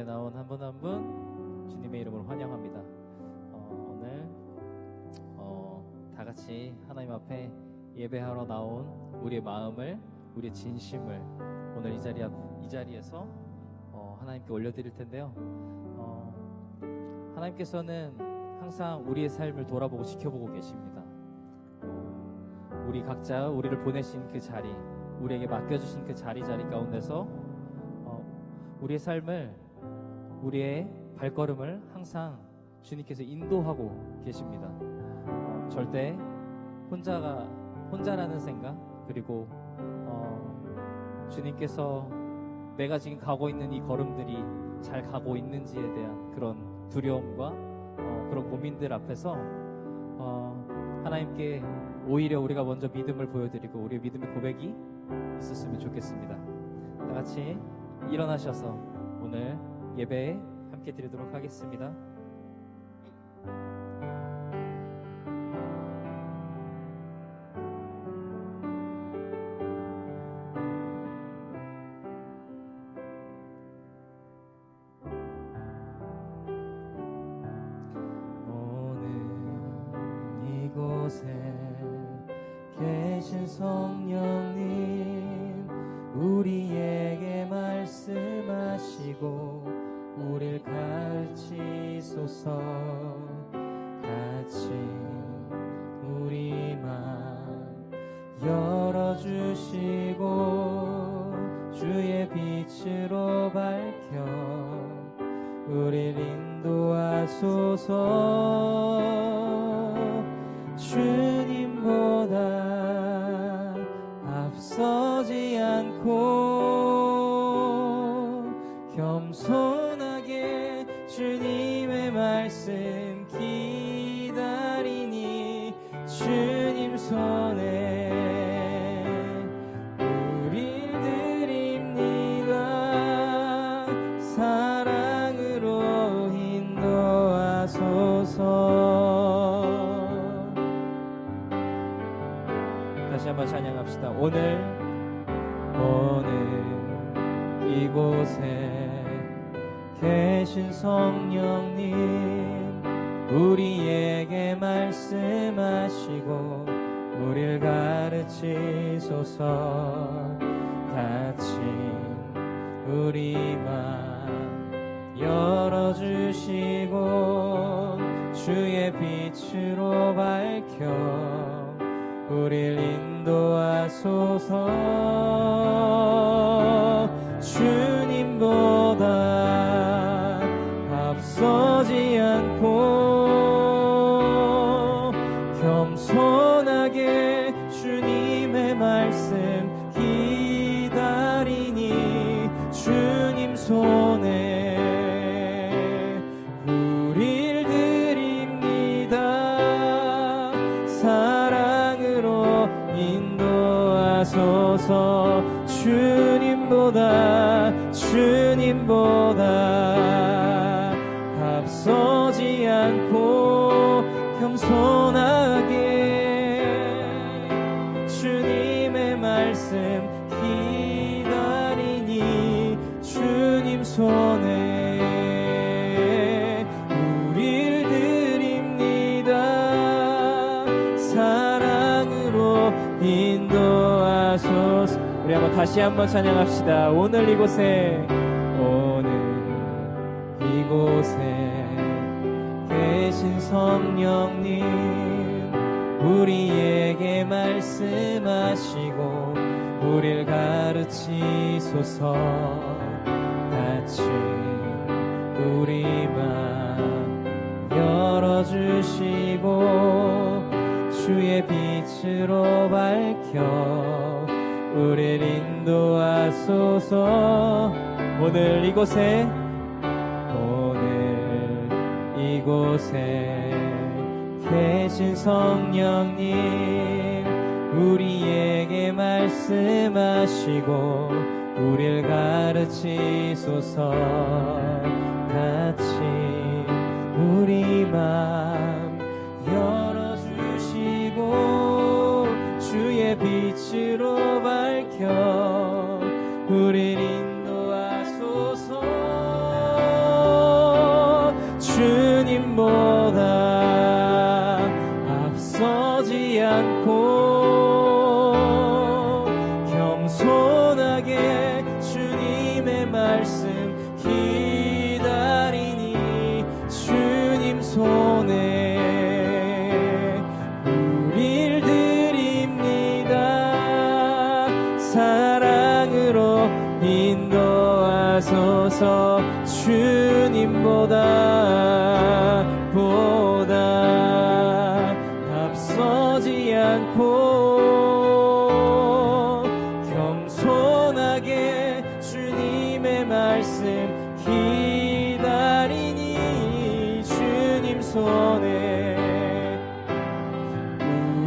예배 나온 한 분 한 분 주님의 이름으로 환영합니다. 오늘 다 같이 하나님 앞에 예배하러 나온 우리의 마음을, 우리의 진심을 오늘 이 자리에서 하나님께 올려드릴 텐데요. 하나님께서는 항상 우리의 삶을 돌아보고 지켜보고 계십니다. 우리 각자 우리를 보내신 그 자리, 우리에게 맡겨주신 그 자리 가운데서 우리의 삶을, 우리의 발걸음을 항상 주님께서 인도하고 계십니다. 절대 혼자라는 생각, 그리고 주님께서 내가 지금 가고 있는 이 걸음들이 잘 가고 있는지에 대한 그런 두려움과 그런 고민들 앞에서 하나님께 오히려 우리가 먼저 믿음을 보여드리고 우리의 믿음의 고백이 있었으면 좋겠습니다. 다 같이 일어나셔서 오늘 예배에 함께 드리도록 하겠습니다. 이곳에 계신 성령님, 우리에게 말씀하시고 우릴 가르치소서. 같이 우리 맘 열어주시고 주의 빛으로 밝혀 우릴 인도하소서. 주님보다 앞서지 않고 겸손하게 주님의 말씀 기다리니 주님 손에 우릴 드립니다. 사랑으로 인도하소서. 다시 한번 찬양합시다. 오늘 이곳에 계신 성령님, 우리에게 말씀하시고 우릴 가르치소서. 같이 우리 맘 열어주시고 주의 빛으로 밝혀 우릴 인도하소서. 주님보다 앞서지 않고 겸손하게 주님의 말씀 기다리니 주님 손에 우릴 드립니다. 사랑으로 인도하소서. 주님보다 앞서지 않고 겸손하게 주님의 말씀 기다리니 주님 손에 우릴 드립니다. 사랑으로 인도하소서. 우리 한번 다시 한번 찬양합시다. 오늘 이곳에 계신 성령님, 우리에게 말씀하시고 우릴 가르치소서. 같이 우리 맘 열어주시고 주의 빛으로 밝혀 우릴 인도하소서. 오늘 이곳에 계신 성령님, 우리에게 말씀하시고 우릴 가르치소서. 같이 우리 맘 열어주시고 주의 빛으로 밝혀 우릴 인도하소서. 손에 우릴 드립니다. 사랑으로 인도하소서. 주님보다 앞서지 않고 겸손하게 주님의 말씀 기다리니 주님 손에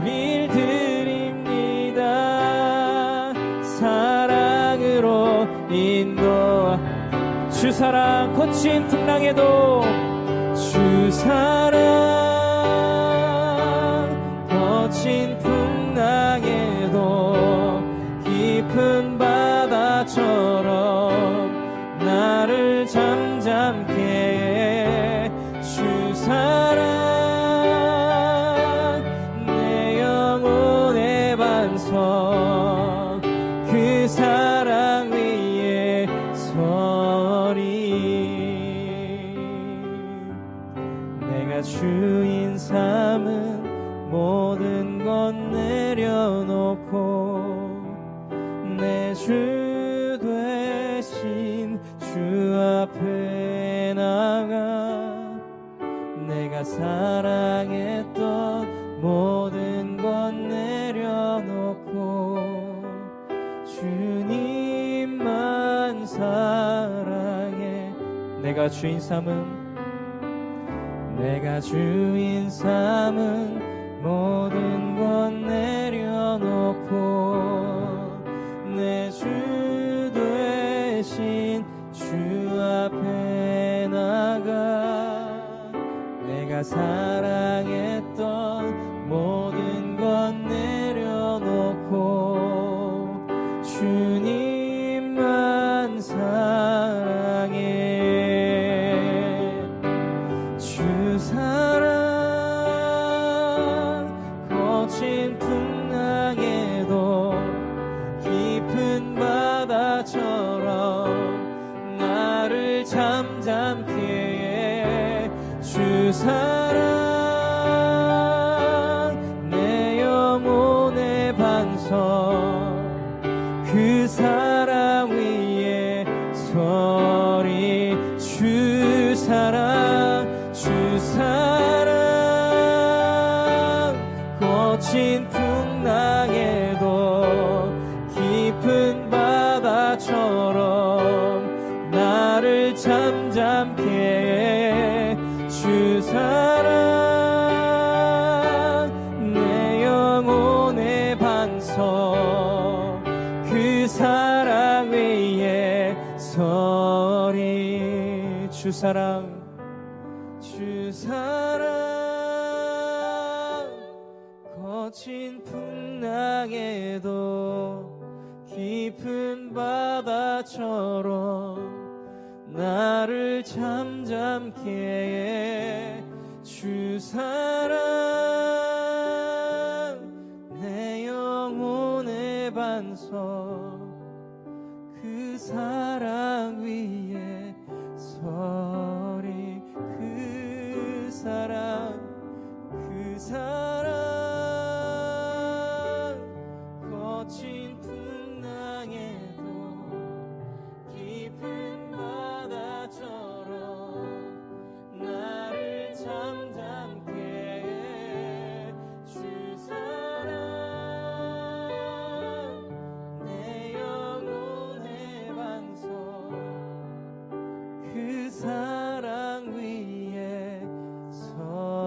우릴 드립니다. 사랑으로 인도하 주 사랑 거친 풍랑에도 주 사랑 거친 풍랑에도 깊은 바다처럼 나를 잠잠케 해. 주 사랑 내 영혼의 반석 그 사랑 위에 내가 주인 삼은 모든 건 내려놓고 내 주 되신 주 앞에 나가 내가 사랑했던 모든 건 내려놓고 주님만 사랑해. 내가 주인 삼은 모든 건 내려놓고 내 주 되신 주 앞에 나가 내가 사랑했던 모든 건 내려놓고 주님만 사랑해. 주 사랑 거친 풍랑에도 깊은 바다처럼 나를 잠잠케 해. 주 사랑 내 영혼의 반석 그 사랑 위에 서리. 주 사랑 거친 풍랑에도 깊은 바다처럼 나를 잠잠케 해. 주 사랑 내 영혼의 반석 그 사랑 위에 서리. 주 사랑 거친 풍랑에도 깊은 바다처럼 나를 잠잠케 해. 주 사랑 내 영혼의 반석 그 사랑 위에 서리. 그 사랑 거친 풍랑에도 깊은 바다처럼 나를 잠잠케 해. 주 사랑 내 영혼의 반석 그 사랑 위에 서리.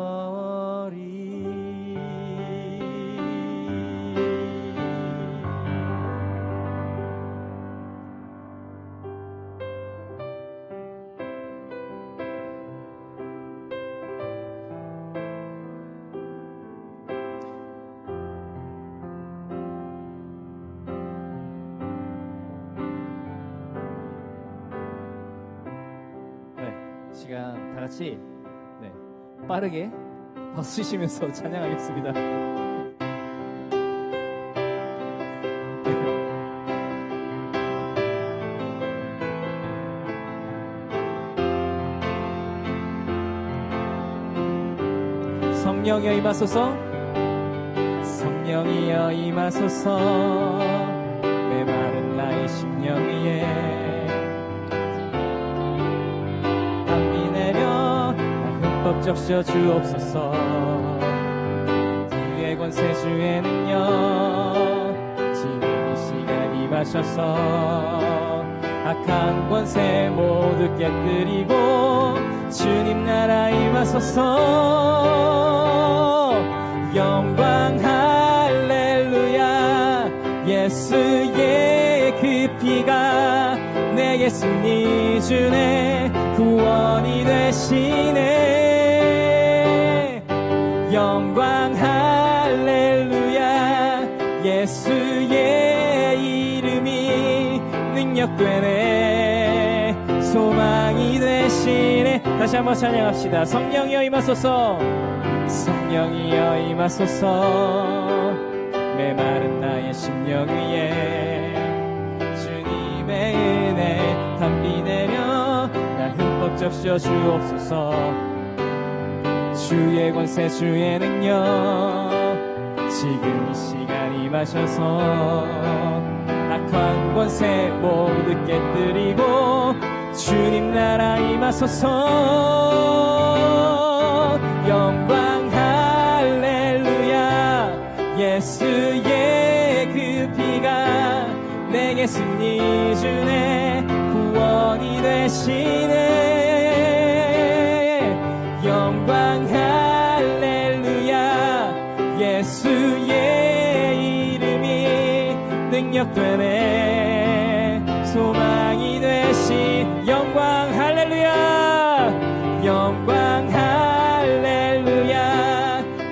네, 시간 다 같이 빠르게 박수 치면서 찬양하겠습니다. 성령이여 임하소서. 성령이여 임하소서. 메마른 나의 심령 위에 담비 내려 나 흠뻑 적셔 주옵소서. 주의 권세 주의 능력 지금 이 시간 임하셔서 악한 권세 모두 깨뜨리고 주님 나라 임하소서. 영광 할렐루야. 예수의 그 피가 내게 승리 주네 구원이 되시네. 영광 할렐루야. 예수의 이름이 능력되네 소망이 되시네. 다시 한번 찬양합시다. 성령이여 임하소서. 성령이여 임하소서. 메마른 나의 심령 위에 주님의 은혜 담비 내려 나 흠뻑 적셔 주옵소서. 주의 권세 주의 능력 지금 이 시간 임하셔서 악한 권세 모두 깨뜨리고 주님 나라 임하소서. 영광 할렐루야. 예수의 그 피가 내게 승리 주네 구원이 되시네. 영광 할렐루야. 예수의 이름이 능력되네 소망이 되시. 영광 할렐루야. 영광 할렐루야.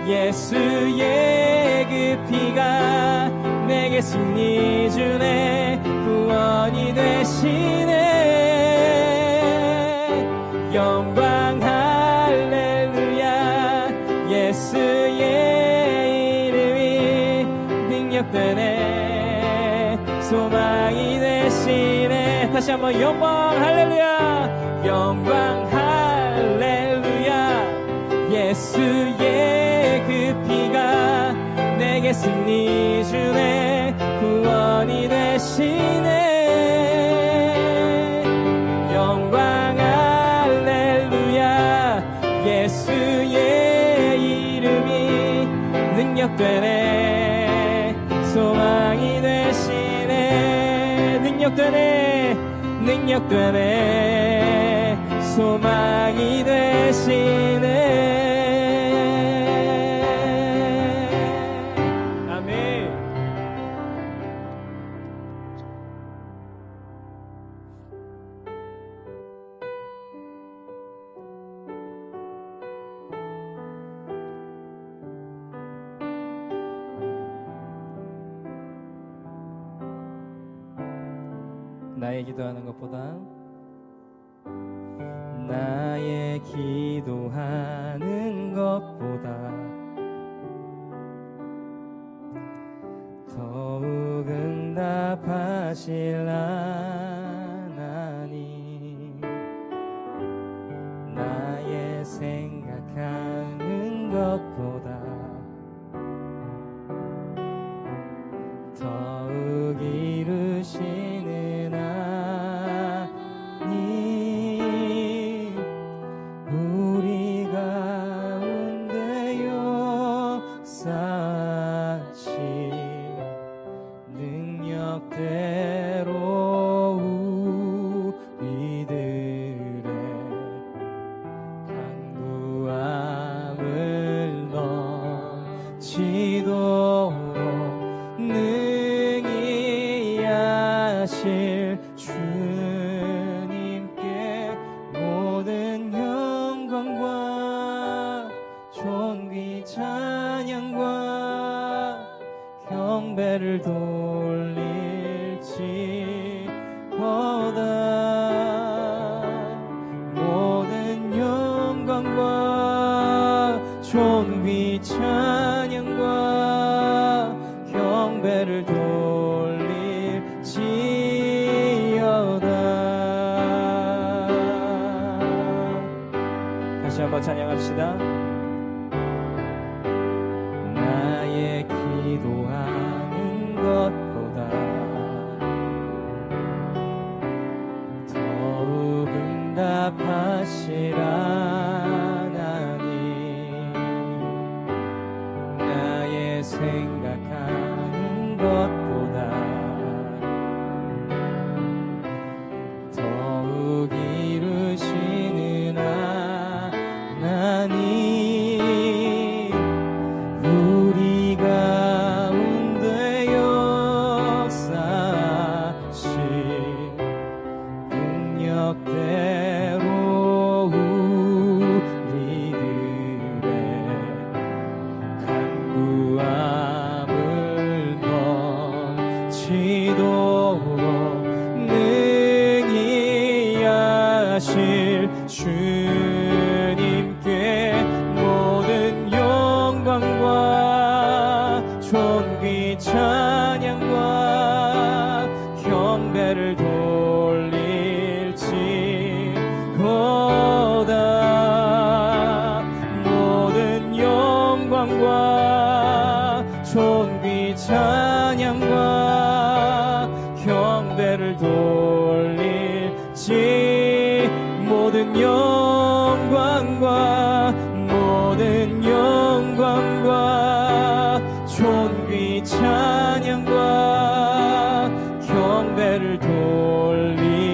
예수의 그 피가 내게 승리 주네 구원이 되시네. 영광 할렐루야. 예수의 이름이 능력되네 소망이 되시네. 다시 한번 영광 할렐루야. 영광 할렐루야. 예수의 그 피가 내게 승리 주네 구원이 되시네. 영광 할렐루야. 예수의 이름이 능력되네 소망이 되시네. 능력되네 소망이 되시네. 나의 기도하는 것보다 나의 기도하는 것보다 더욱 응답하실 하나님. 나의 생각하는 것보다 더욱 이루시는 하나님. 우리 가운데 역사하신 능력대로 우리들의 간구함을 넘치도록 능히 하실 주님께 모든 영광과 존귀 찬양과 경배를 돌릴지어다. 모든 영광과 존귀 찬양과 경배를 돌릴지어다. 다시 한번 찬양합시다. 기도하는 것보다 더욱 응답하시라 하나님. 나의 생각하는 것보다 더욱 이루시는 하나님. 우리 가운데 역사하신 능력대로 우리들의 간구함을 넘치도록 능히 하실 주님께 모든 영광과 존귀 찬양과 경배를 돌릴지어다. 모든 영광과 존귀 찬양과 경배를 돌릴지. 모든 영광과 모든 영광과 존귀 찬양과 경배를 돌릴지어다.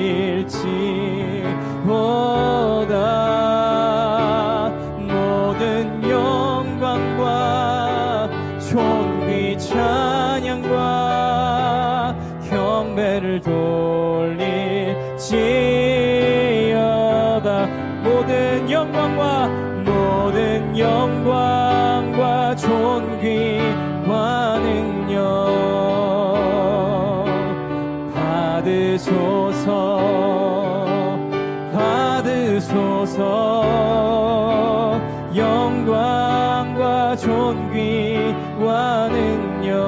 모든 영광과 존귀 찬양과 경배를 돌릴지어다. 모든 영광과 모든 영광과 존귀와 능력 받으소서 받으소서. 영광과 존귀와 능력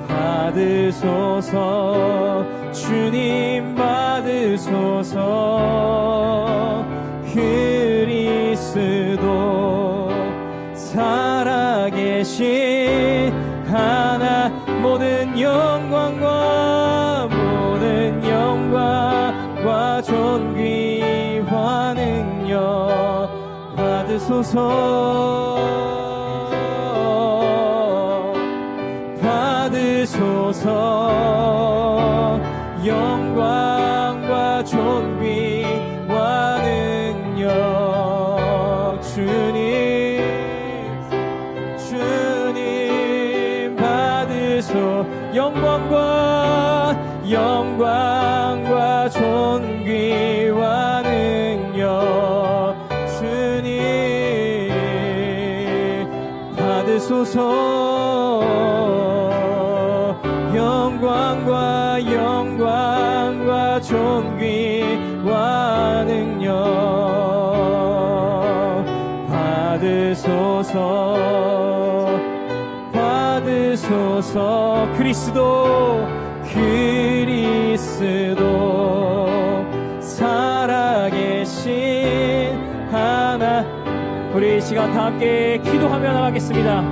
받으소서. 주님 받으소서. 그리스도 살아계신 하나. 모든 영광과 모든 영광과 존귀와 능력 받으소서. 받으소서. 영광과 존귀와 능력 주님 받으소. 영광과 영광과 존귀와 능력 주님 받으소서. 영광과 영광과 존귀와 능력 받으소서. 받으소서. 그리스도 살아계신 하나. 우리 이 시간 다 함께 기도하며 나가겠습니다.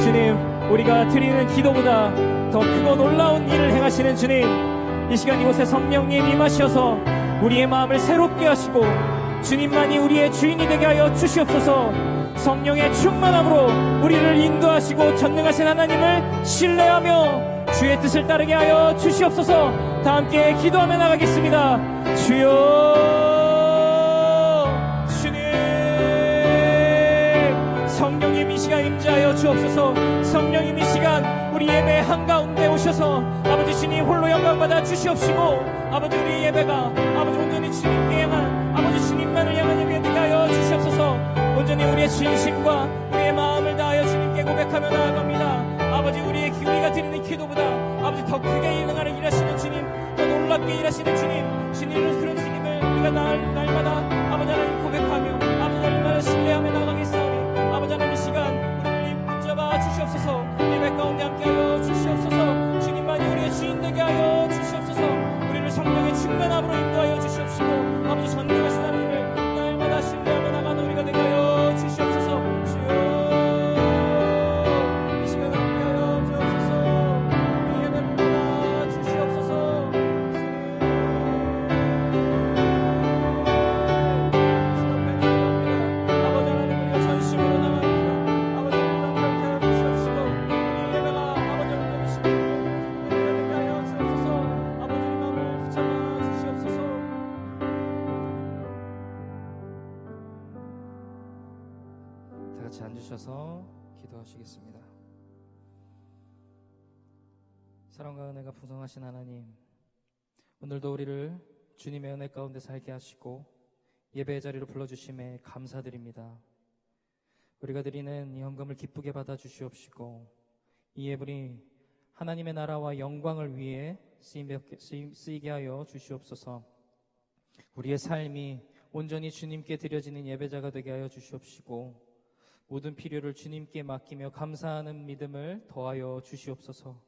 주님, 우리가 드리는 기도보다 더 크고 놀라운 일을 행하시는 주님, 이 시간 이곳에 성령님 임하셔서 우리의 마음을 새롭게 하시고 주님만이 우리의 주인이 되게 하여 주시옵소서. 성령의 충만함으로 우리를 인도하시고 전능하신 하나님을 신뢰하며 주의 뜻을 따르게 하여 주시옵소서. 다 함께 기도하며 나가겠습니다. 주여, 주님, 성령님 이 시간 임재하여 주옵소서. 성령님 이 시간 우리 예배 한가운데 오셔서 아버지 주님 홀로 영광받아 주시옵시고, 아버지 우리 예배가 아버지 온전히 주님께만, 아버지 주님만을 향한 예배 되게 하여 주시옵소서. 온전히 우리의 진심과 우리의 마음을 다하여 주님께 고백하며 나아갑니다. 아버지 우리의 우리가 드리는 기도보다 아버지 더 크게 일어나는 일하시는 주님, 더 놀랍게 일하시는 주님, 주님을 그런 주님을 우리가 날마다 아버지 하나님 고백하며 아버지 날마다 신뢰하며 나가겠사오니 아버지 하나님 이 시간 우리를 붙잡아 주시옵소서. 예배 가운데 함께하여 주시옵소서. 주님만이 우리의 주인 되게 하여 주시옵소서. 우리를 성령의 충만함으로 인도하여 주시옵시고 아버지 전능하신 하나님을 날마다 신뢰하며 나가는 우리가 되게 하여 주시옵소서. 주여 같이 앉으셔서 기도하시겠습니다. 사랑과 은혜가 풍성하신 하나님, 오늘도 우리를 주님의 은혜 가운데 살게 하시고 예배의 자리로 불러주심에 감사드립니다. 우리가 드리는 이 헌금을 기쁘게 받아주시옵시고 이 예물이 하나님의 나라와 영광을 위해 쓰이게 하여 주시옵소서. 우리의 삶이 온전히 주님께 드려지는 예배자가 되게 하여 주시옵시고 모든 필요를 주님께 맡기며 감사하는 믿음을 더하여 주시옵소서.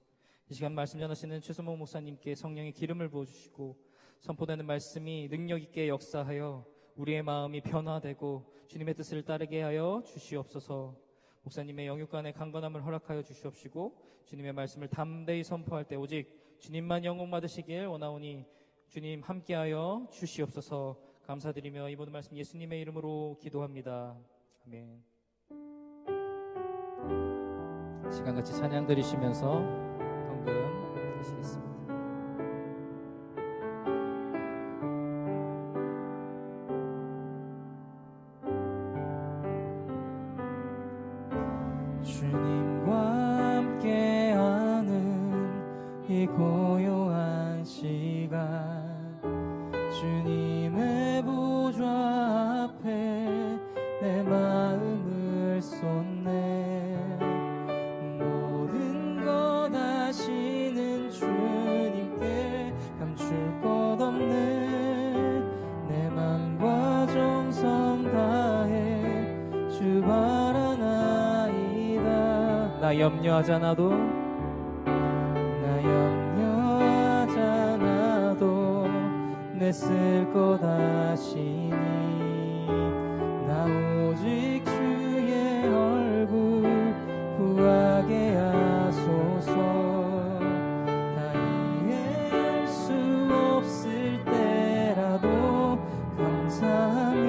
이 시간 말씀 전하시는 최수목 목사님께 성령의 기름을 부어주시고 선포되는 말씀이 능력 있게 역사하여 우리의 마음이 변화되고 주님의 뜻을 따르게 하여 주시옵소서. 목사님의 영육간의 강건함을 허락하여 주시옵시고 주님의 말씀을 담대히 선포할 때 오직 주님만 영광 받으시길 원하오니 주님 함께하여 주시옵소서. 감사드리며 이 모든 말씀 예수님의 이름으로 기도합니다. 아멘. 시간 같이 찬양 드리시면서 헌금 하시겠습니다. 주님과 함께하는 이 고요한 시간 주님의 보좌 앞에 내 마음을 쏟네. 모든 것 아시는 주님께 감출 것 없네. 내 맘과 정성 다해 주 바라나이다. 나 염려하지 않아도 내 쓸 것 아시니 나 오직 주의 얼굴 구하게 하소서. 다 이해할 수 없을 때라도 감사하며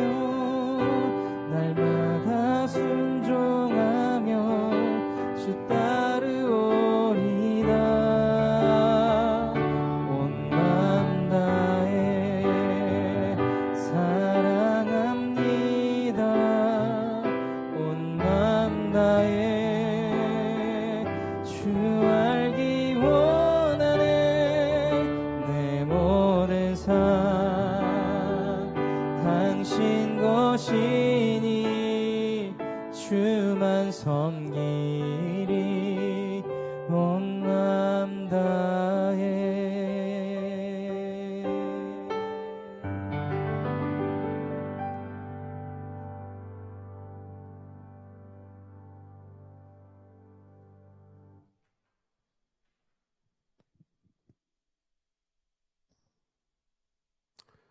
날마다 순종하며 주 따르오리다. 것이니 주만 섬기리 온 맘 다해.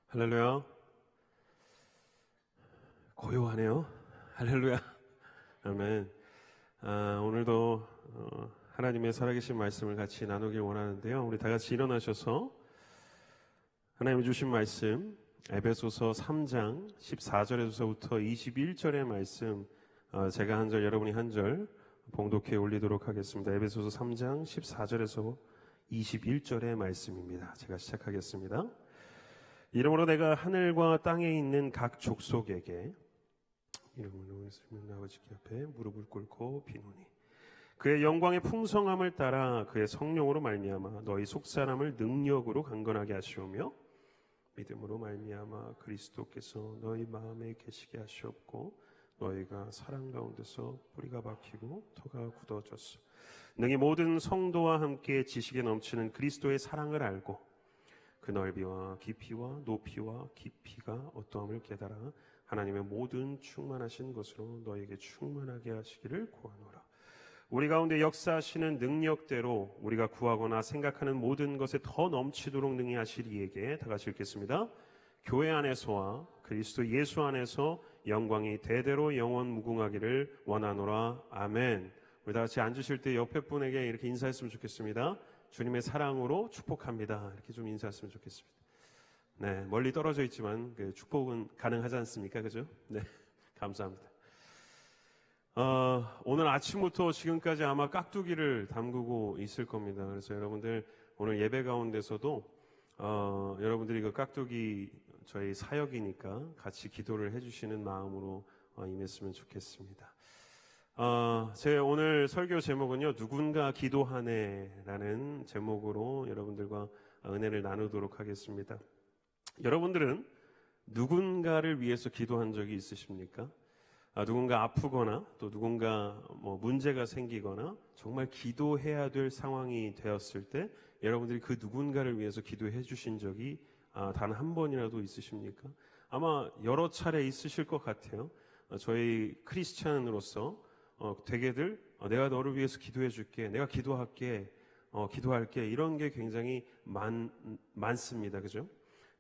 할렐루야. 고요하네요. 할렐루야. 아멘. 오늘도 하나님의 살아계신 말씀을 같이 나누길 원하는데요. 우리 다 같이 일어나셔서 하나님이 주신 말씀 에베소서 3장 14절에서부터 21절의 말씀 제가 한 절 여러분이 한 절 봉독해 올리도록 하겠습니다. 에베소서 3장 14절에서 21절의 말씀입니다. 제가 시작하겠습니다. 이러므로 내가 하늘과 땅에 있는 각 족속에게 이름으로 예수님 아버지께 앞에 무릎을 꿇고 비노니 그의 영광의 풍성함을 따라 그의 성령으로 말미암아 너희 속사람을 능력으로 강건하게 하시오며 믿음으로 말미암아 그리스도께서 너희 마음에 계시게 하시옵고 너희가 사랑 가운데서 뿌리가 박히고 터가 굳어졌어 능히 모든 성도와 함께 지식에 넘치는 그리스도의 사랑을 알고 그 넓이와 깊이와 높이와 깊이가 어떠함을 깨달아 하나님의 모든 충만하신 것으로 너에게 충만하게 하시기를 구하노라. 우리 가운데 역사하시는 능력대로 우리가 구하거나 생각하는 모든 것에 더 넘치도록 능히 하실 이에게 다 같이 읽겠습니다. 교회 안에서와 그리스도 예수 안에서 영광이 대대로 영원 무궁하기를 원하노라. 아멘. 우리 다 같이 앉으실 때 옆에 분에게 이렇게 인사했으면 좋겠습니다. 주님의 사랑으로 축복합니다. 이렇게 좀 인사했으면 좋겠습니다. 네, 멀리 떨어져 있지만 그 축복은 가능하지 않습니까? 그죠? 네, 감사합니다. 오늘 아침부터 지금까지 아마 깍두기를 담그고 있을 겁니다. 그래서 여러분들 오늘 예배 가운데서도 여러분들이 그 깍두기 저희 사역이니까 같이 기도를 해주시는 마음으로 임했으면 좋겠습니다. 제 오늘 설교 제목은요, 누군가 기도하네라는 제목으로 여러분들과 은혜를 나누도록 하겠습니다. 여러분들은 누군가를 위해서 기도한 적이 있으십니까? 누군가 아프거나 또 누군가 문제가 생기거나 정말 기도해야 될 상황이 되었을 때 여러분들이 그 누군가를 위해서 기도해 주신 적이 단 한 번이라도 있으십니까? 아마 여러 차례 있으실 것 같아요. 저희 크리스찬으로서 되게들 내가 너를 위해서 기도해 줄게, 내가 기도할게, 기도할게, 이런 게 굉장히 많습니다. 그죠?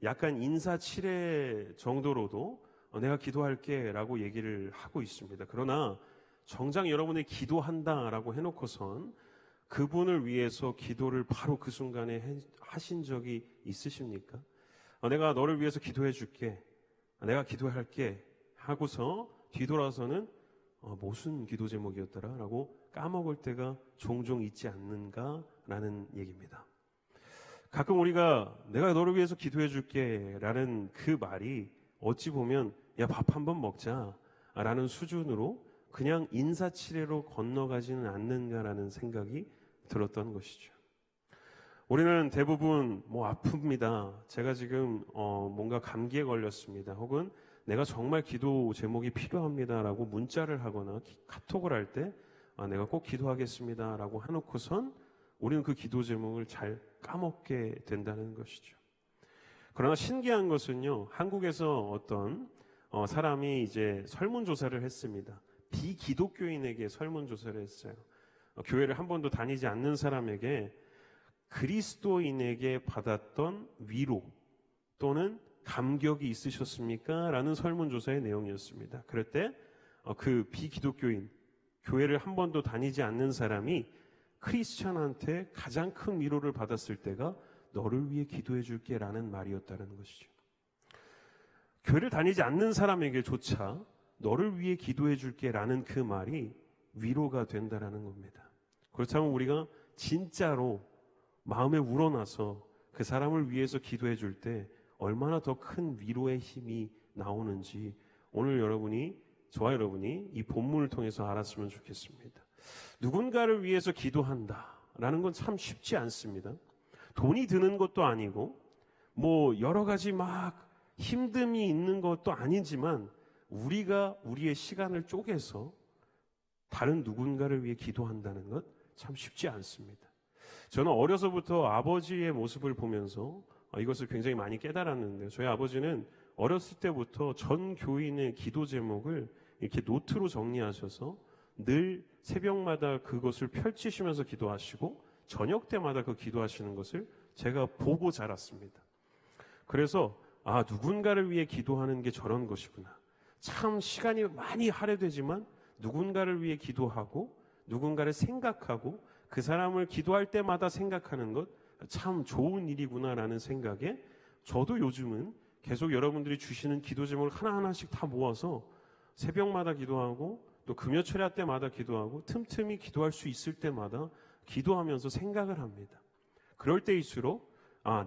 약간 인사치레 정도로도 내가 기도할게 라고 얘기를 하고 있습니다. 그러나 정작 여러분이 기도한다 라고 해놓고선 그분을 위해서 기도를 바로 그 순간에 하신 적이 있으십니까? 내가 너를 위해서 기도해 줄게, 내가 기도할게 하고서 뒤돌아서는 무슨 기도 제목이었더라 라고 까먹을 때가 종종 있지 않는가라는 얘기입니다. 가끔 우리가 내가 너를 위해서 기도해 줄게 라는 그 말이 어찌 보면 야, 밥 한번 먹자 라는 수준으로 그냥 인사치레로 건너가지는 않는가라는 생각이 들었던 것이죠. 우리는 대부분 아픕니다. 제가 지금 뭔가 감기에 걸렸습니다. 혹은 내가 정말 기도 제목이 필요합니다라고 문자를 하거나 카톡을 할 때 내가 꼭 기도하겠습니다라고 해놓고선 우리는 그 기도 제목을 잘 까먹게 된다는 것이죠. 그러나 신기한 것은요, 한국에서 어떤 사람이 이제 설문조사를 했습니다. 비기독교인에게 설문조사를 했어요. 교회를 한 번도 다니지 않는 사람에게 그리스도인에게 받았던 위로 또는 감격이 있으셨습니까? 라는 설문조사의 내용이었습니다. 그럴 때 그 비기독교인, 교회를 한 번도 다니지 않는 사람이 크리스찬한테 가장 큰 위로를 받았을 때가 너를 위해 기도해 줄게 라는 말이었다는 것이죠. 교회를 다니지 않는 사람에게조차 너를 위해 기도해 줄게 라는 그 말이 위로가 된다라는 겁니다. 그렇다면 우리가 진짜로 마음에 우러나서 그 사람을 위해서 기도해 줄 때 얼마나 더 큰 위로의 힘이 나오는지 오늘 저와 여러분이 이 본문을 통해서 알았으면 좋겠습니다. 누군가를 위해서 기도한다라는 건 참 쉽지 않습니다. 돈이 드는 것도 아니고 여러 가지 막 힘듦이 있는 것도 아니지만 우리가 우리의 시간을 쪼개서 다른 누군가를 위해 기도한다는 것 참 쉽지 않습니다. 저는 어려서부터 아버지의 모습을 보면서 이것을 굉장히 많이 깨달았는데요. 저희 아버지는 어렸을 때부터 전 교인의 기도 제목을 이렇게 노트로 정리하셔서 늘 새벽마다 그것을 펼치시면서 기도하시고 저녁 때마다 그 기도하시는 것을 제가 보고 자랐습니다. 그래서 누군가를 위해 기도하는 게 저런 것이구나. 참 시간이 많이 할애되지만 누군가를 위해 기도하고 누군가를 생각하고 그 사람을 기도할 때마다 생각하는 것 참 좋은 일이구나라는 생각에 저도 요즘은 계속 여러분들이 주시는 기도 제목을 하나하나씩 다 모아서 새벽마다 기도하고 또 금요철야 때마다 기도하고 틈틈이 기도할 수 있을 때마다 기도하면서 생각을 합니다. 그럴 때일수록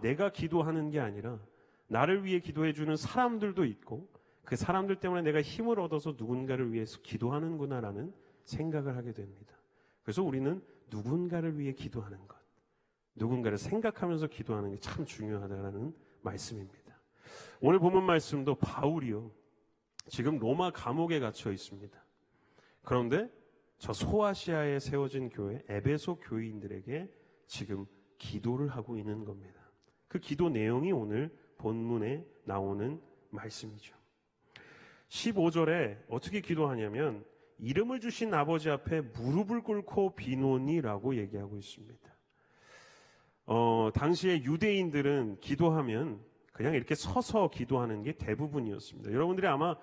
내가 기도하는 게 아니라 나를 위해 기도해 주는 사람들도 있고 그 사람들 때문에 내가 힘을 얻어서 누군가를 위해서 기도하는구나라는 생각을 하게 됩니다. 그래서 우리는 누군가를 위해 기도하는 것, 누군가를 생각하면서 기도하는 게 참 중요하다는 말씀입니다. 오늘 본문 말씀도 바울이요, 지금 로마 감옥에 갇혀 있습니다. 그런데 저 소아시아에 세워진 교회 에베소 교인들에게 지금 기도를 하고 있는 겁니다. 그 기도 내용이 오늘 본문에 나오는 말씀이죠. 15절에 어떻게 기도하냐면 이름을 주신 아버지 앞에 무릎을 꿇고 비노니라고 얘기하고 있습니다. 당시에 유대인들은 기도하면 그냥 이렇게 서서 기도하는 게 대부분이었습니다. 여러분들이 아마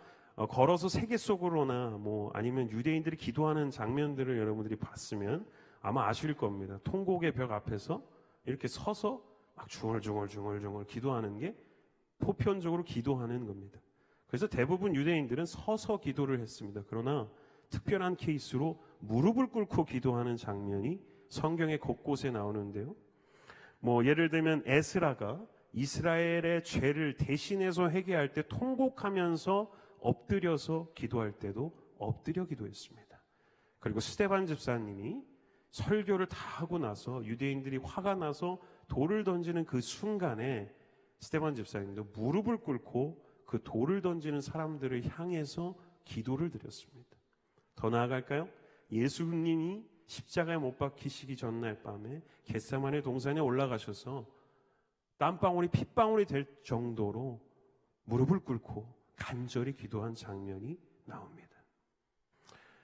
걸어서 세계 속으로나 아니면 유대인들이 기도하는 장면들을 여러분들이 봤으면 아마 아실 겁니다. 통곡의 벽 앞에서 이렇게 서서 막 중얼중얼 기도하는 게 보편적으로 기도하는 겁니다. 그래서 대부분 유대인들은 서서 기도를 했습니다. 그러나 특별한 케이스로 무릎을 꿇고 기도하는 장면이 성경의 곳곳에 나오는데요. 예를 들면 에스라가 이스라엘의 죄를 대신해서 회개할 때 통곡하면서 엎드려서 기도할 때도 엎드려 기도했습니다. 그리고 스데반 집사님이 설교를 다 하고 나서 유대인들이 화가 나서 돌을 던지는 그 순간에 스데반 집사님도 무릎을 꿇고 그 돌을 던지는 사람들을 향해서 기도를 드렸습니다. 더 나아갈까요? 예수님이 십자가에 못 박히시기 전날 밤에 겟세마네 동산에 올라가셔서 땀방울이 핏방울이 될 정도로 무릎을 꿇고 간절히 기도한 장면이 나옵니다.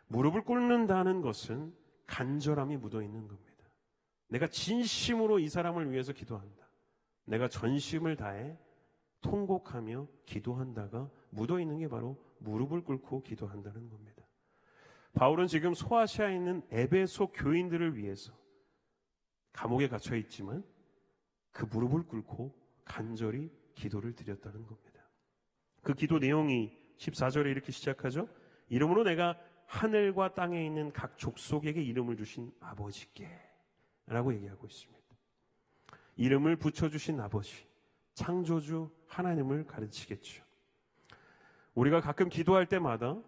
무릎을 꿇는다는 것은 간절함이 묻어있는 겁니다. 내가 진심으로 이 사람을 위해서 기도한다. 내가 전심을 다해 통곡하며 기도한다가 묻어있는 게 바로 무릎을 꿇고 기도한다는 겁니다. 바울은 지금 소아시아에 있는 에베소 교인들을 위해서 감옥에 갇혀 있지만 그 무릎을 꿇고 간절히 기도를 드렸다는 겁니다. 그 기도 내용이 14절에 이렇게 시작하죠. 이름으로 내가 하늘과 땅에 있는 각 족속에게 이름을 주신 아버지께 라고 얘기하고 있습니다. 이름을 붙여주신 아버지, 창조주 하나님을 가르치겠죠. 우리가 가끔 기도할 때마다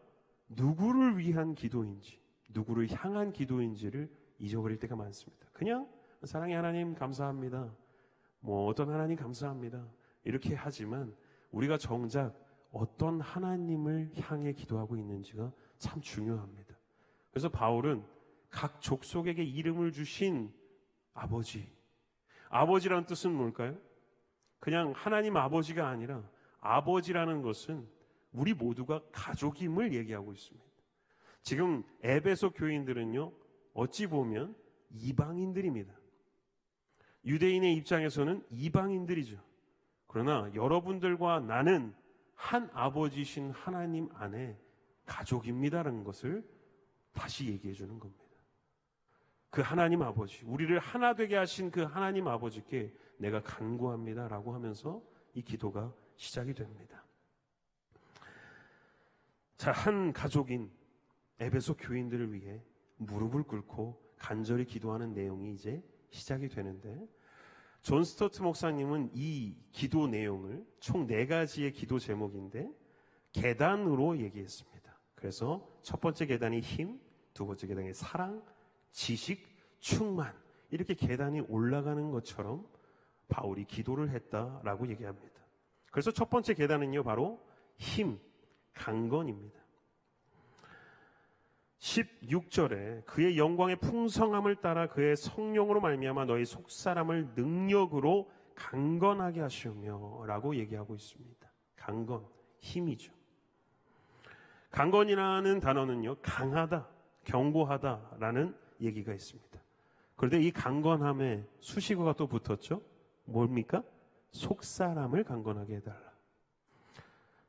누구를 위한 기도인지, 누구를 향한 기도인지를 잊어버릴 때가 많습니다. 그냥 사랑의 하나님 감사합니다. 어떤 하나님 감사합니다. 이렇게 하지만 우리가 정작 어떤 하나님을 향해 기도하고 있는지가 참 중요합니다. 그래서 바울은 각 족속에게 이름을 주신 아버지, 아버지라는 뜻은 뭘까요? 그냥 하나님 아버지가 아니라 아버지라는 것은 우리 모두가 가족임을 얘기하고 있습니다. 지금 에베소 교인들은요, 어찌 보면 이방인들입니다. 유대인의 입장에서는 이방인들이죠. 그러나 여러분들과 나는 한 아버지신 하나님 안에 가족입니다라는 것을 다시 얘기해 주는 겁니다. 그 하나님 아버지, 우리를 하나 되게 하신 그 하나님 아버지께 내가 간구합니다라고 하면서 이 기도가 시작이 됩니다. 자, 한 가족인 에베소 교인들을 위해 무릎을 꿇고 간절히 기도하는 내용이 이제 시작이 되는데, 존 스토트 목사님은 이 기도 내용을 총 4가지의 기도 제목인데 계단으로 얘기했습니다. 그래서 첫 번째 계단이 힘, 두 번째 계단이 사랑, 지식, 충만, 이렇게 계단이 올라가는 것처럼 바울이 기도를 했다라고 얘기합니다. 그래서 첫 번째 계단은요, 바로 힘, 강건입니다. 16절에 그의 영광의 풍성함을 따라 그의 성령으로 말미암아 너희 속사람을 능력으로 강건하게 하시며 라고 얘기하고 있습니다. 강건, 힘이죠. 강건이라는 단어는요, 강하다, 견고하다라는 얘기가 있습니다. 그런데 이 강건함에 수식어가 또 붙었죠. 뭡니까? 속사람을 강건하게 해달라.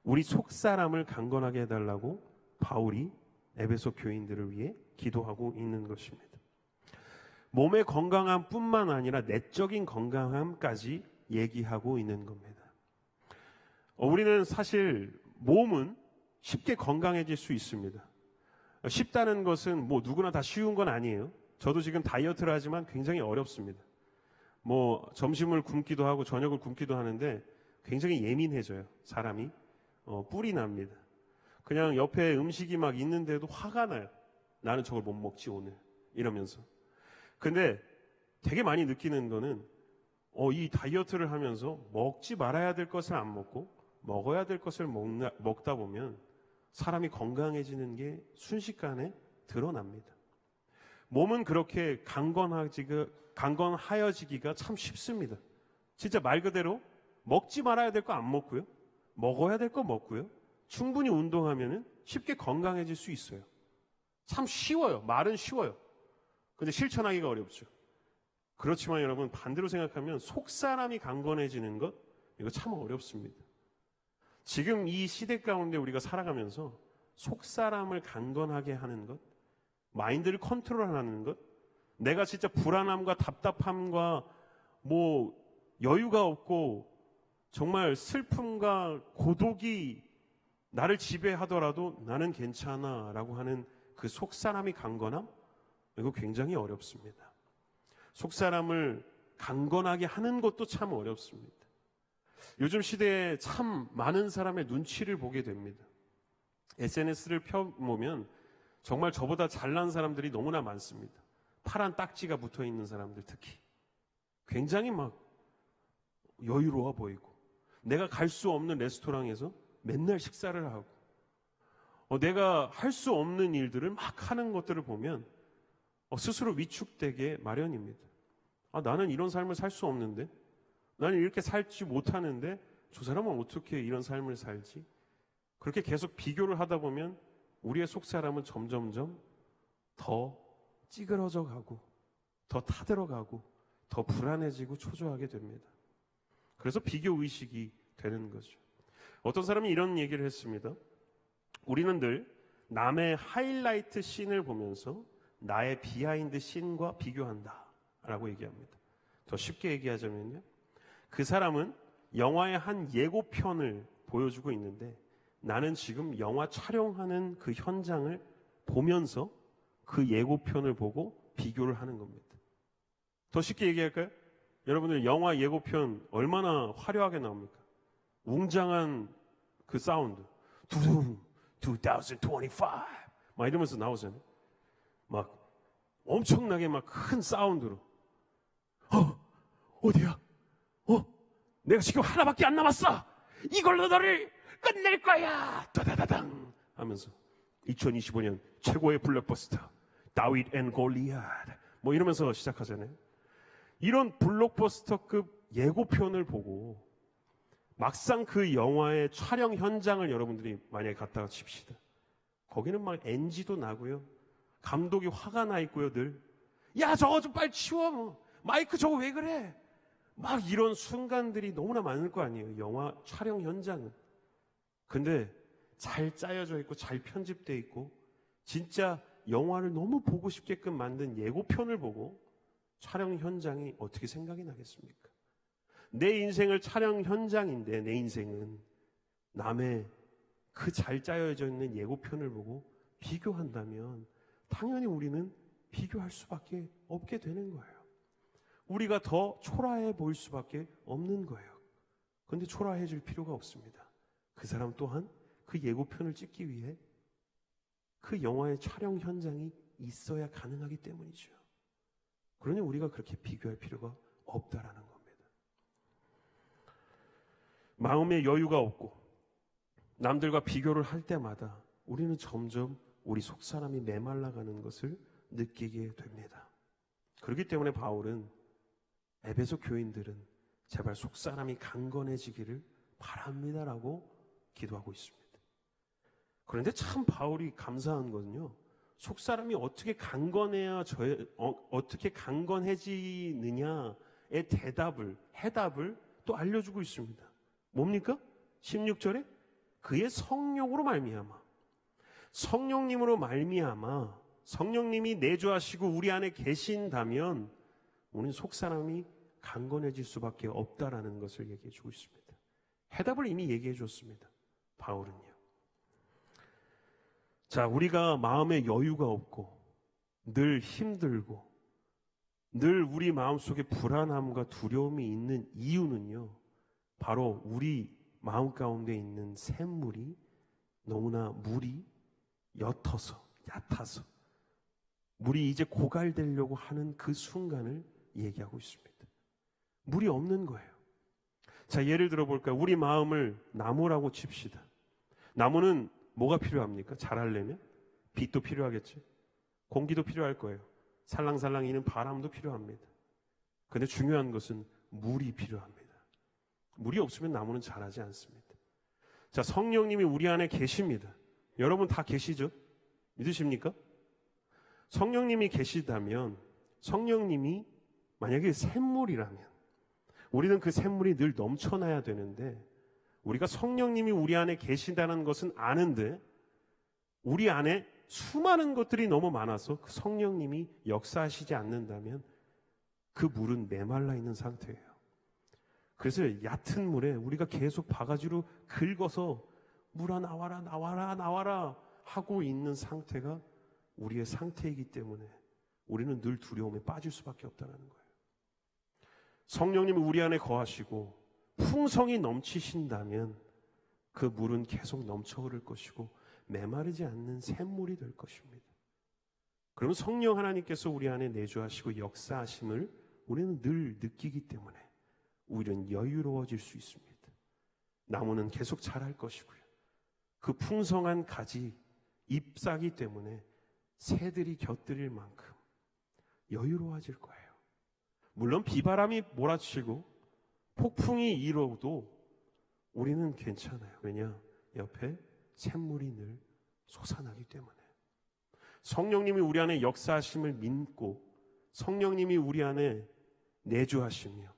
우리 속사람을 강건하게 해달라고 바울이 에베소 교인들을 위해 기도하고 있는 것입니다. 몸의 건강함뿐만 아니라 내적인 건강함까지 얘기하고 있는 겁니다. 우리는 사실 몸은 쉽게 건강해질 수 있습니다. 쉽다는 것은 누구나 다 쉬운 건 아니에요. 저도 지금 다이어트를 하지만 굉장히 어렵습니다. 점심을 굶기도 하고 저녁을 굶기도 하는데 굉장히 예민해져요. 사람이 뿔이 납니다. 그냥 옆에 음식이 막 있는데도 화가 나요. 나는 저걸 못 먹지 오늘 이러면서. 근데 되게 많이 느끼는 거는 이 다이어트를 하면서 먹지 말아야 될 것을 안 먹고 먹어야 될 것을 먹다 보면 사람이 건강해지는 게 순식간에 드러납니다. 몸은 그렇게 강건하여지기가 참 쉽습니다. 진짜 말 그대로 먹지 말아야 될 거 안 먹고요, 먹어야 될 거 먹고요, 충분히 운동하면 쉽게 건강해질 수 있어요. 참 쉬워요. 말은 쉬워요. 근데 실천하기가 어렵죠. 그렇지만 여러분, 반대로 생각하면 속사람이 강건해지는 것, 이거 참 어렵습니다. 지금 이 시대 가운데 우리가 살아가면서 속사람을 강건하게 하는 것, 마인드를 컨트롤하는 것, 내가 진짜 불안함과 답답함과 여유가 없고 정말 슬픔과 고독이 나를 지배하더라도 나는 괜찮아 라고 하는 그 속사람이 강건함, 이거 굉장히 어렵습니다. 속사람을 강건하게 하는 것도 참 어렵습니다. 요즘 시대에 참 많은 사람의 눈치를 보게 됩니다. SNS를 펴보면 정말 저보다 잘난 사람들이 너무나 많습니다. 파란 딱지가 붙어 있는 사람들 특히. 굉장히 막 여유로워 보이고, 내가 갈 수 없는 레스토랑에서 맨날 식사를 하고, 내가 할 수 없는 일들을 막 하는 것들을 보면 스스로 위축되게 마련입니다. 나는 이런 삶을 살 수 없는데, 나는 이렇게 살지 못하는데 저 사람은 어떻게 이런 삶을 살지? 그렇게 계속 비교를 하다 보면 우리의 속사람은 점점점 더 찌그러져 가고, 더 타들어가고, 더 불안해지고 초조하게 됩니다. 그래서 비교의식이 되는 거죠. 어떤 사람이 이런 얘기를 했습니다. 우리는 늘 남의 하이라이트 씬을 보면서 나의 비하인드 씬과 비교한다 라고 얘기합니다. 더 쉽게 얘기하자면요, 그 사람은 영화의 한 예고편을 보여주고 있는데 나는 지금 영화 촬영하는 그 현장을 보면서 그 예고편을 보고 비교를 하는 겁니다. 더 쉽게 얘기할까요? 여러분들 영화 예고편 얼마나 화려하게 나옵니까? 웅장한 그 사운드, 두둥 2025 막 이러면서 나오잖아요. 막 엄청나게 막 큰 사운드로 어디야? 내가 지금 하나밖에 안 남았어. 이걸로 너를 끝낼 거야. 따다다당 하면서 2025년 최고의 블록버스터 다윗 앤 골리앗 뭐 이러면서 시작하잖아요. 이런 블록버스터급 예고편을 보고 막상 그 영화의 촬영 현장을 여러분들이 만약에 갔다가 칩시다. 거기는 막 NG도 나고요, 감독이 화가 나 있고요, 늘 야 저거 좀 빨리 치워, 마이크 저거 왜 그래, 막 이런 순간들이 너무나 많을 거 아니에요, 영화 촬영 현장은. 근데 잘 짜여져 있고 잘 편집돼 있고 진짜 영화를 너무 보고 싶게끔 만든 예고편을 보고 촬영 현장이 어떻게 생각이 나겠습니까? 내 인생을 촬영 현장인데 내 인생은 남의 그 잘 짜여져 있는 예고편을 보고 비교한다면 당연히 우리는 비교할 수밖에 없게 되는 거예요. 우리가 더 초라해 보일 수밖에 없는 거예요. 그런데 초라해질 필요가 없습니다. 그 사람 또한 그 예고편을 찍기 위해 그 영화의 촬영 현장이 있어야 가능하기 때문이죠. 그러니 우리가 그렇게 비교할 필요가 없다라는 겁니다. 마음의 여유가 없고 남들과 비교를 할 때마다 우리는 점점 우리 속사람이 메말라가는 것을 느끼게 됩니다. 그렇기 때문에 바울은 에베소 교인들은 제발 속사람이 강건해지기를 바랍니다라고 기도하고 있습니다. 그런데 참 바울이 감사한 것은요, 속사람이 어떻게 강건해야 어떻게 강건해지느냐의 해답을 또 알려주고 있습니다. 뭡니까? 16절에 그의 성령으로 말미암아, 성령님으로 말미암아, 성령님이 내주하시고 우리 안에 계신다면 우리는 속사람이 강건해질 수밖에 없다라는 것을 얘기해 주고 있습니다. 해답을 이미 얘기해 줬습니다, 바울은요. 자, 우리가 마음에 여유가 없고 늘 힘들고 늘 우리 마음속에 불안함과 두려움이 있는 이유는요, 바로 우리 마음 가운데 있는 샘물이 너무나 물이 얕아서 물이 이제 고갈되려고 하는 그 순간을 얘기하고 있습니다. 물이 없는 거예요. 자, 예를 들어 볼까요? 우리 마음을 나무라고 칩시다. 나무는 뭐가 필요합니까? 자라려면 빛도 필요하겠죠. 공기도 필요할 거예요. 살랑살랑 이는 바람도 필요합니다. 근데 중요한 것은 물이 필요합니다. 물이 없으면 나무는 자라지 않습니다. 자, 성령님이 우리 안에 계십니다. 여러분 다 계시죠? 믿으십니까? 성령님이 계시다면, 성령님이 만약에 샘물이라면 우리는 그 샘물이 늘 넘쳐나야 되는데, 우리가 성령님이 우리 안에 계신다는 것은 아는데 우리 안에 수많은 것들이 너무 많아서 그 성령님이 역사하시지 않는다면 그 물은 메말라 있는 상태예요. 그래서 얕은 물에 우리가 계속 바가지로 긁어서 물아 나와라 하고 있는 상태가 우리의 상태이기 때문에 우리는 늘 두려움에 빠질 수밖에 없다는 거예요. 성령님이 우리 안에 거하시고 풍성이 넘치신다면 그 물은 계속 넘쳐 흐를 것이고 메마르지 않는 샘물이 될 것입니다. 그럼 성령 하나님께서 우리 안에 내주하시고 역사하심을 우리는 늘 느끼기 때문에 우리는 여유로워질 수 있습니다. 나무는 계속 자랄 것이고요. 그 풍성한 가지, 잎사귀 때문에 새들이 곁들일 만큼 여유로워질 거예요. 물론 비바람이 몰아치고 폭풍이 일어도 우리는 괜찮아요. 왜냐? 옆에 샘물이 늘 솟아나기 때문에. 성령님이 우리 안에 역사하심을 믿고 성령님이 우리 안에 내주하시며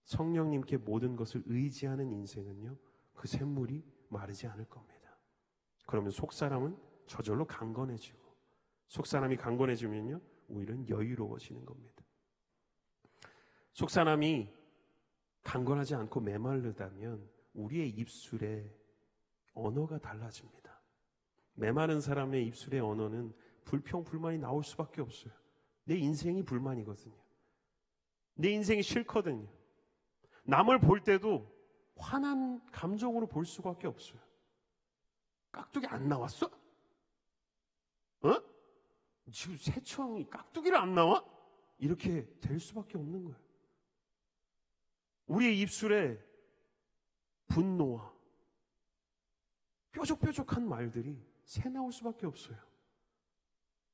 성령님께 모든 것을 의지하는 인생은요, 그 샘물이 마르지 않을 겁니다. 그러면 속사람은 저절로 강건해지고 속사람이 강건해지면요, 오히려 여유로워지는 겁니다. 속사람이 강건하지 않고 메마르다면 우리의 입술에 언어가 달라집니다. 메마른 사람의 입술의 언어는 불평, 불만이 나올 수밖에 없어요. 내 인생이 불만이거든요. 내 인생이 싫거든요. 남을 볼 때도 화난 감정으로 볼 수밖에 없어요. 깍두기 안 나왔어? 지금 새청이 깍두기를 안 나와? 이렇게 될 수밖에 없는 거예요. 우리의 입술에 분노와 뾰족뾰족한 말들이 새 나올 수밖에 없어요.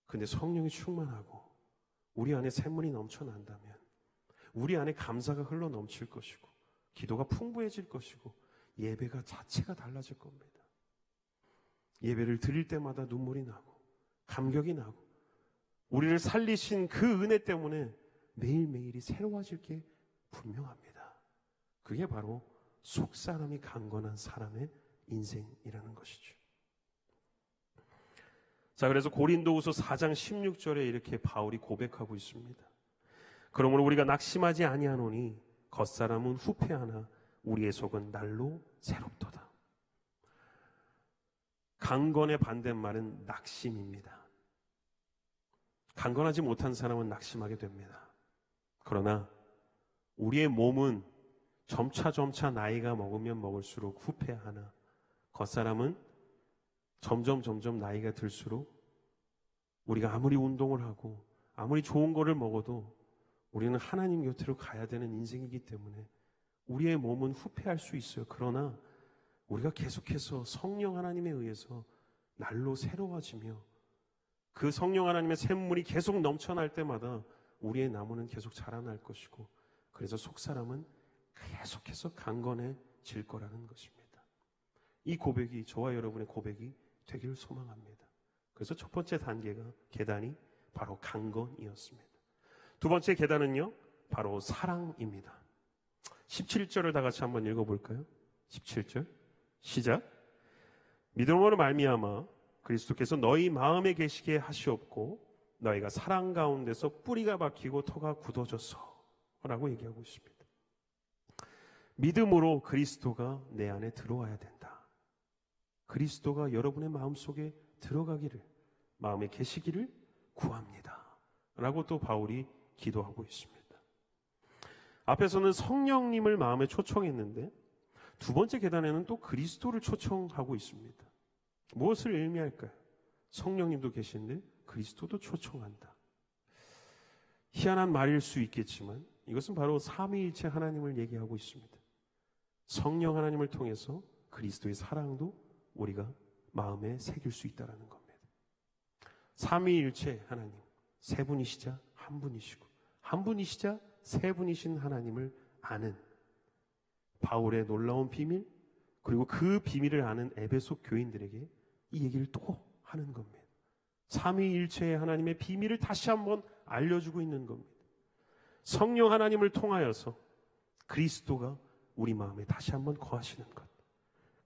근데 성령이 충만하고 우리 안에 샘물이 넘쳐난다면 우리 안에 감사가 흘러 넘칠 것이고 기도가 풍부해질 것이고 예배가 자체가 달라질 겁니다. 예배를 드릴 때마다 눈물이 나고 감격이 나고 우리를 살리신 그 은혜 때문에 매일매일이 새로워질 게 분명합니다. 그게 바로 속사람이 강건한 사람의 인생이라는 것이죠. 자, 그래서 고린도후서 4장 16절에 이렇게 바울이 고백하고 있습니다. 그러므로 우리가 낙심하지 아니하노니 겉사람은 후패하나 우리의 속은 날로 새롭도다. 강건의 반대말은 낙심입니다. 강건하지 못한 사람은 낙심하게 됩니다. 그러나 우리의 몸은 점차 나이가 먹으면 먹을수록 후패하나 겉사람은 점점 나이가 들수록 우리가 아무리 운동을 하고 아무리 좋은 거를 먹어도 우리는 하나님 곁으로 가야 되는 인생이기 때문에 우리의 몸은 후패할 수 있어요. 그러나 우리가 계속해서 성령 하나님에 의해서 날로 새로워지며 그 성령 하나님의 샘물이 계속 넘쳐날 때마다 우리의 나무는 계속 자라날 것이고 그래서 속사람은 계속해서 강건해질 거라는 것입니다. 이 고백이 저와 여러분의 고백이 되기를 소망합니다. 그래서 첫 번째 단계가 계단이 바로 강건이었습니다. 두 번째 계단은요, 바로 사랑입니다. 17절을 다 같이 한번 읽어볼까요? 17절 시작. 믿음으로 말미암아 그리스도께서 너희 마음에 계시게 하시옵고 너희가 사랑 가운데서 뿌리가 박히고 터가 굳어져서 라고 얘기하고 있습니다. 믿음으로 그리스도가 내 안에 들어와야 된다. 그리스도가 여러분의 마음속에 들어가기를, 마음에 계시기를 구합니다. 라고 또 바울이 기도하고 있습니다. 앞에서는 성령님을 마음에 초청했는데 두 번째 계단에는 또 그리스도를 초청하고 있습니다. 무엇을 의미할까요? 성령님도 계신데 그리스도도 초청한다. 희한한 말일 수 있겠지만 이것은 바로 삼위일체 하나님을 얘기하고 있습니다. 성령 하나님을 통해서 그리스도의 사랑도 우리가 마음에 새길 수 있다는 겁니다. 삼위일체 하나님, 세 분이시자 한 분이시고 한 분이시자 세 분이신 하나님을 아는 바울의 놀라운 비밀, 그리고 그 비밀을 아는 에베소 교인들에게 이 얘기를 또 하는 겁니다. 삼위일체의 하나님의 비밀을 다시 한번 알려주고 있는 겁니다. 성령 하나님을 통하여서 그리스도가 우리 마음에 다시 한번 거하시는 것,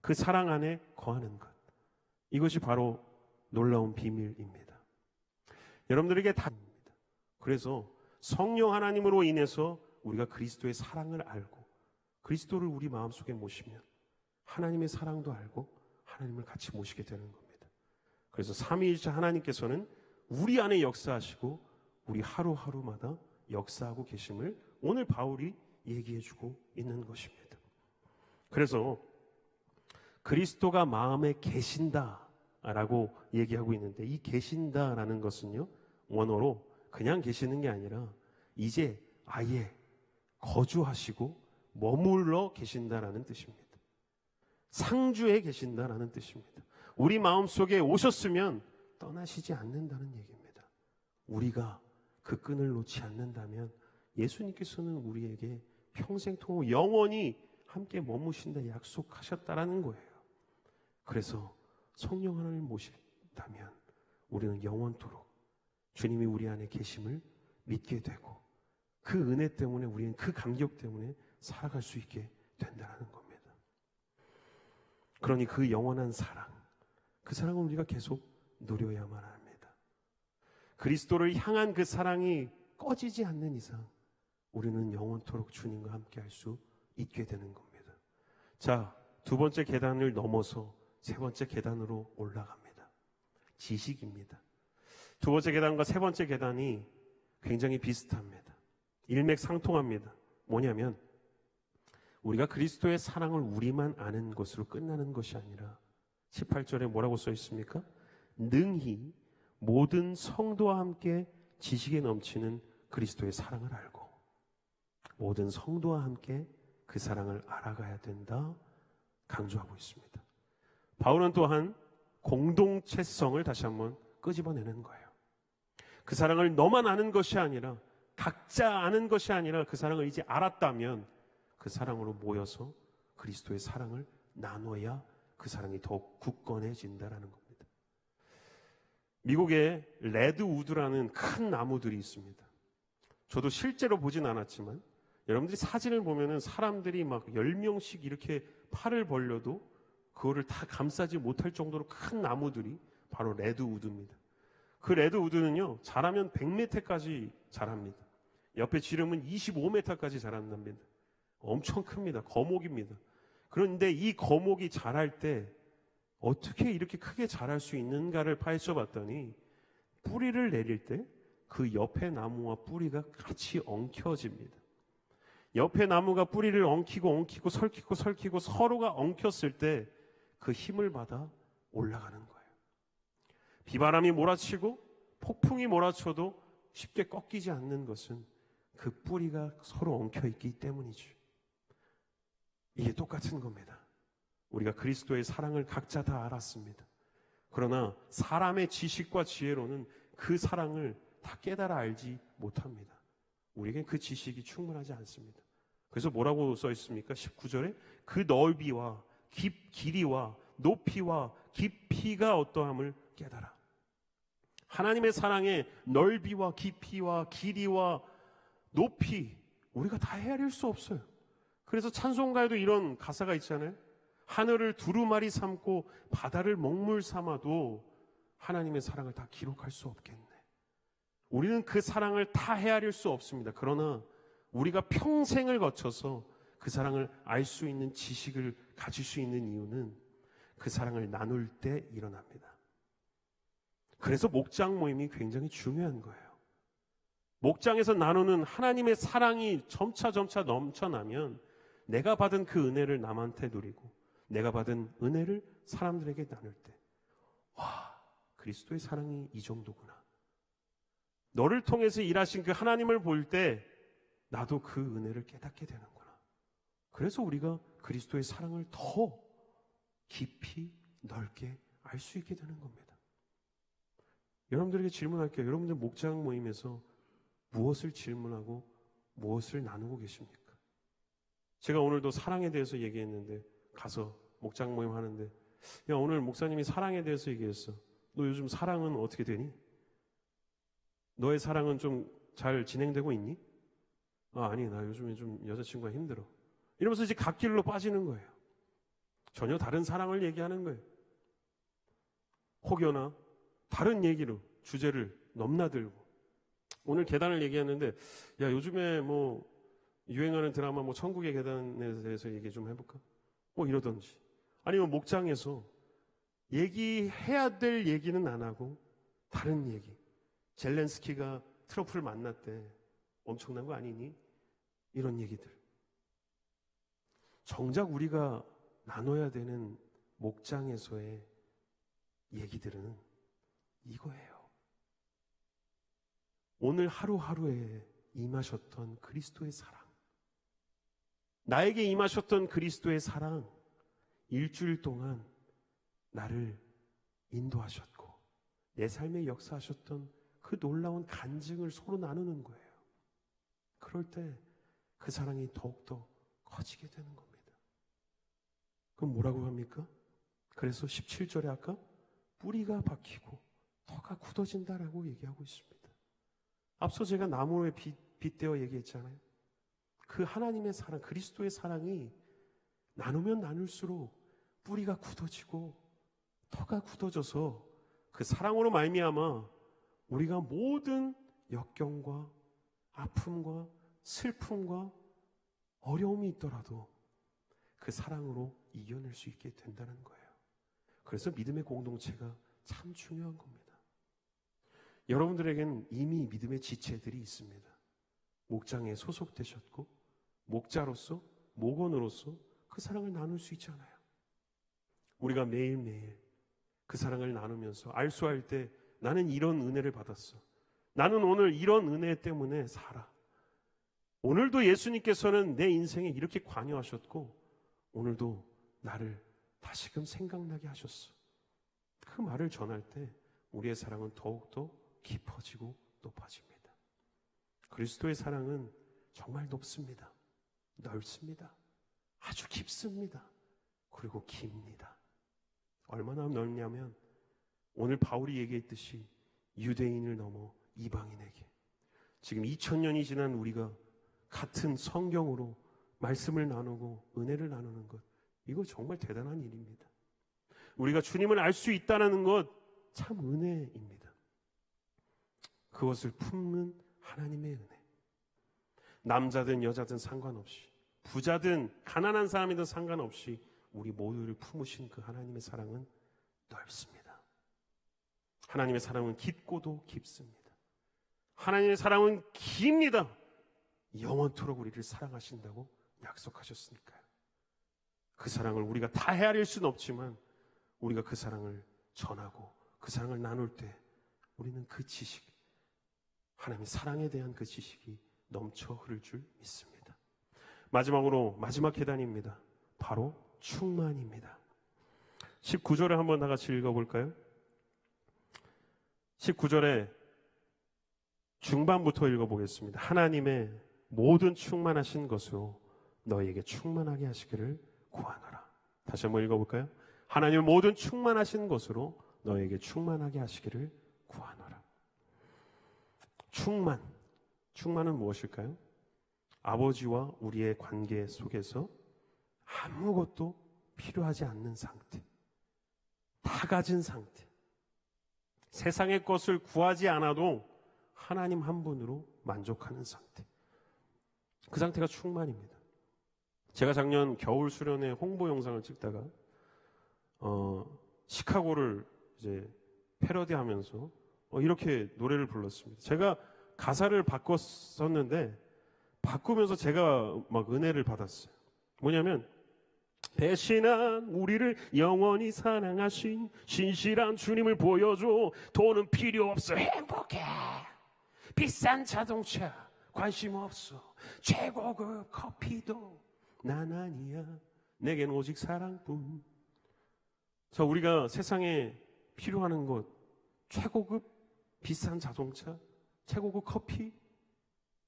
그 사랑 안에 거하는 것, 이것이 바로 놀라운 비밀입니다. 여러분들에게 다 입니다. 그래서 성령 하나님으로 인해서 우리가 그리스도의 사랑을 알고 그리스도를 우리 마음속에 모시면 하나님의 사랑도 알고 하나님을 같이 모시게 되는 겁니다. 그래서 삼위일체 하나님께서는 우리 안에 역사하시고 우리 하루하루마다 역사하고 계심을 오늘 바울이 얘기해주고 있는 것입니다. 그래서 그리스도가 마음에 계신다라고 얘기하고 있는데 이 계신다라는 것은요, 원어로 그냥 계시는 게 아니라 이제 아예 거주하시고 머물러 계신다라는 뜻입니다. 상주에 계신다라는 뜻입니다. 우리 마음속에 오셨으면 떠나시지 않는다는 얘기입니다. 우리가 그 끈을 놓지 않는다면 예수님께서는 우리에게 평생토록 영원히 함께 머무신다 약속하셨다라는 거예요. 그래서 성령 하나님을 모신다면 우리는 영원토록 주님이 우리 안에 계심을 믿게 되고 그 은혜 때문에 우리는 그 감격 때문에 살아갈 수 있게 된다는 겁니다. 그러니 그 영원한 사랑, 그 사랑은 우리가 계속 누려야만 합니다. 그리스도를 향한 그 사랑이 꺼지지 않는 이상 우리는 영원토록 주님과 함께 할 수 있게 되는 겁니다. 자, 두 번째 계단을 넘어서 세 번째 계단으로 올라갑니다. 지식입니다. 두 번째 계단과 세 번째 계단이 굉장히 비슷합니다. 일맥상통합니다. 뭐냐면 우리가 그리스도의 사랑을 우리만 아는 것으로 끝나는 것이 아니라 18절에 뭐라고 써 있습니까? 능히 모든 성도와 함께 지식에 넘치는 그리스도의 사랑을 알고 모든 성도와 함께 그 사랑을 알아가야 된다 강조하고 있습니다. 바울은 또한 공동체성을 다시 한번 끄집어내는 거예요. 그 사랑을 너만 아는 것이 아니라 각자 아는 것이 아니라 그 사랑을 이제 알았다면 그 사랑으로 모여서 그리스도의 사랑을 나눠야 그 사랑이 더욱 굳건해진다라는 겁니다. 미국에 레드우드라는 큰 나무들이 있습니다. 저도 실제로 보진 않았지만 여러분들이 사진을 보면은 사람들이 막 10명씩 이렇게 팔을 벌려도 그거를 다 감싸지 못할 정도로 큰 나무들이 바로 레드우드입니다. 그 레드우드는요, 자라면 100m까지 자랍니다. 옆에 지름은 25m까지 자란답니다. 엄청 큽니다. 거목입니다. 그런데 이 거목이 자랄 때 어떻게 이렇게 크게 자랄 수 있는가를 파헤쳐 봤더니 뿌리를 내릴 때 그 옆에 나무와 뿌리가 같이 엉켜집니다. 옆에 나무가 뿌리를 엉키고 설키고 서로가 엉켰을 때 그 힘을 받아 올라가는 거예요. 비바람이 몰아치고 폭풍이 몰아쳐도 쉽게 꺾이지 않는 것은 그 뿌리가 서로 엉켜 있기 때문이죠. 이게 똑같은 겁니다. 우리가 그리스도의 사랑을 각자 다 알았습니다. 그러나 사람의 지식과 지혜로는 그 사랑을 다 깨달아 알지 못합니다. 우리에겐 그 지식이 충분하지 않습니다. 그래서 뭐라고 써 있습니까? 19절에 그 넓이와 길이와 높이와 깊이가 어떠함을 깨달아. 하나님의 사랑의 넓이와 깊이와 길이와 높이 우리가 다 헤아릴 수 없어요. 그래서 찬송가에도 이런 가사가 있잖아요. 하늘을 두루마리 삼고 바다를 먹물 삼아도 하나님의 사랑을 다 기록할 수 없겠네. 우리는 그 사랑을 다 헤아릴 수 없습니다. 그러나 우리가 평생을 거쳐서 그 사랑을 알 수 있는 지식을 가질 수 있는 이유는 그 사랑을 나눌 때 일어납니다. 그래서 목장 모임이 굉장히 중요한 거예요. 목장에서 나누는 하나님의 사랑이 점차 넘쳐나면 내가 받은 그 은혜를 남한테 누리고 내가 받은 은혜를 사람들에게 나눌 때, 와, 그리스도의 사랑이 이 정도구나. 너를 통해서 일하신 그 하나님을 볼 때 나도 그 은혜를 깨닫게 되는구나. 그래서 우리가 그리스도의 사랑을 더 깊이 넓게 알 수 있게 되는 겁니다. 여러분들에게 질문할게요. 여러분들 목장 모임에서 무엇을 질문하고 무엇을 나누고 계십니까? 제가 오늘도 사랑에 대해서 얘기했는데 가서 목장 모임 하는데, 야, 오늘 목사님이 사랑에 대해서 얘기했어. 너 요즘 사랑은 어떻게 되니? 너의 사랑은 좀 잘 진행되고 있니? 아니, 나 요즘에 좀 여자친구가 힘들어. 이러면서 이제 갓길로 빠지는 거예요. 전혀 다른 사랑을 얘기하는 거예요. 혹여나 다른 얘기로 주제를 넘나들고, 오늘 계단을 얘기했는데, 야, 요즘에 뭐 유행하는 드라마 뭐 천국의 계단에 대해서 얘기 좀 해볼까? 뭐 이러던지. 아니면 목장에서 얘기해야 될 얘기는 안 하고 다른 얘기. 젤렌스키가 트럼프를 만났대. 엄청난 거 아니니? 이런 얘기들. 정작 우리가 나눠야 되는 목장에서의 얘기들은 이거예요. 오늘 하루하루에 임하셨던 그리스도의 사랑, 나에게 임하셨던 그리스도의 사랑, 일주일 동안 나를 인도하셨고 내 삶에 역사하셨던 그 놀라운 간증을 서로 나누는 거예요. 그럴 때 그 사랑이 더욱더 커지게 되는 겁니다. 그럼 뭐라고 합니까? 그래서 17절에 아까 뿌리가 박히고 터가 굳어진다라고 얘기하고 있습니다. 앞서 제가 나무에 빗대어 얘기했잖아요. 그 하나님의 사랑, 그리스도의 사랑이 나누면 나눌수록 뿌리가 굳어지고 터가 굳어져서 그 사랑으로 말미암아 우리가 모든 역경과 아픔과 슬픔과 어려움이 있더라도 그 사랑으로 이겨낼 수 있게 된다는 거예요. 그래서 믿음의 공동체가 참 중요한 겁니다. 여러분들에게는 이미 믿음의 지체들이 있습니다. 목장에 소속되셨고 목자로서, 목원으로서 그 사랑을 나눌 수 있잖아요. 우리가 매일매일 그 사랑을 나누면서 알수할 때 나는 이런 은혜를 받았어. 나는 오늘 이런 은혜 때문에 살아. 오늘도 예수님께서는 내 인생에 이렇게 관여하셨고 오늘도 나를 다시금 생각나게 하셨어. 그 말을 전할 때 우리의 사랑은 더욱더 깊어지고 높아집니다. 그리스도의 사랑은 정말 높습니다. 넓습니다. 아주 깊습니다. 그리고 깁니다. 얼마나 넓냐면 오늘 바울이 얘기했듯이 유대인을 넘어 이방인에게 지금 2000년이 지난 우리가 같은 성경으로 말씀을 나누고 은혜를 나누는 것, 이거 정말 대단한 일입니다. 우리가 주님을 알 수 있다는 것 참 은혜입니다. 그것을 품는 하나님의 은혜. 남자든 여자든 상관없이, 부자든 가난한 사람이든 상관없이 우리 모두를 품으신 그 하나님의 사랑은 넓습니다. 하나님의 사랑은 깊고도 깊습니다. 하나님의 사랑은 깁니다. 영원토록 우리를 사랑하신다고 약속하셨으니까요. 그 사랑을 우리가 다 헤아릴 수는 없지만 우리가 그 사랑을 전하고 그 사랑을 나눌 때 우리는 그 지식, 하나님의 사랑에 대한 그 지식이 넘쳐 흐를 줄 믿습니다. 마지막으로 마지막 계단입니다. 바로 충만입니다. 19절을 한번 다 같이 읽어볼까요? 19절에 중반부터 읽어보겠습니다. 하나님의 모든 충만하신 것으로 너희에게 충만하게 하시기를 구하노라. 다시 한번 읽어볼까요? 하나님의 모든 충만하신 것으로 너희에게 충만하게 하시기를 구하노라. 충만은 무엇일까요? 아버지와 우리의 관계 속에서 아무것도 필요하지 않는 상태, 다 가진 상태, 세상의 것을 구하지 않아도 하나님 한 분으로 만족하는 상태, 그 상태가 충만입니다. 제가 작년 겨울 수련회 홍보 영상을 찍다가 시카고를 이제 패러디하면서 이렇게 노래를 불렀습니다. 제가 가사를 바꿨었는데 바꾸면서 제가 막 은혜를 받았어요. 뭐냐면 배신한 우리를 영원히 사랑하신 신실한 주님을 보여줘. 돈은 필요 없어. 행복해. 비싼 자동차 관심 없어. 최고급 커피도 난 아니야. 내겐 오직 사랑뿐. 자, 우리가 세상에 필요하는 것, 최고급 비싼 자동차, 최고급 커피,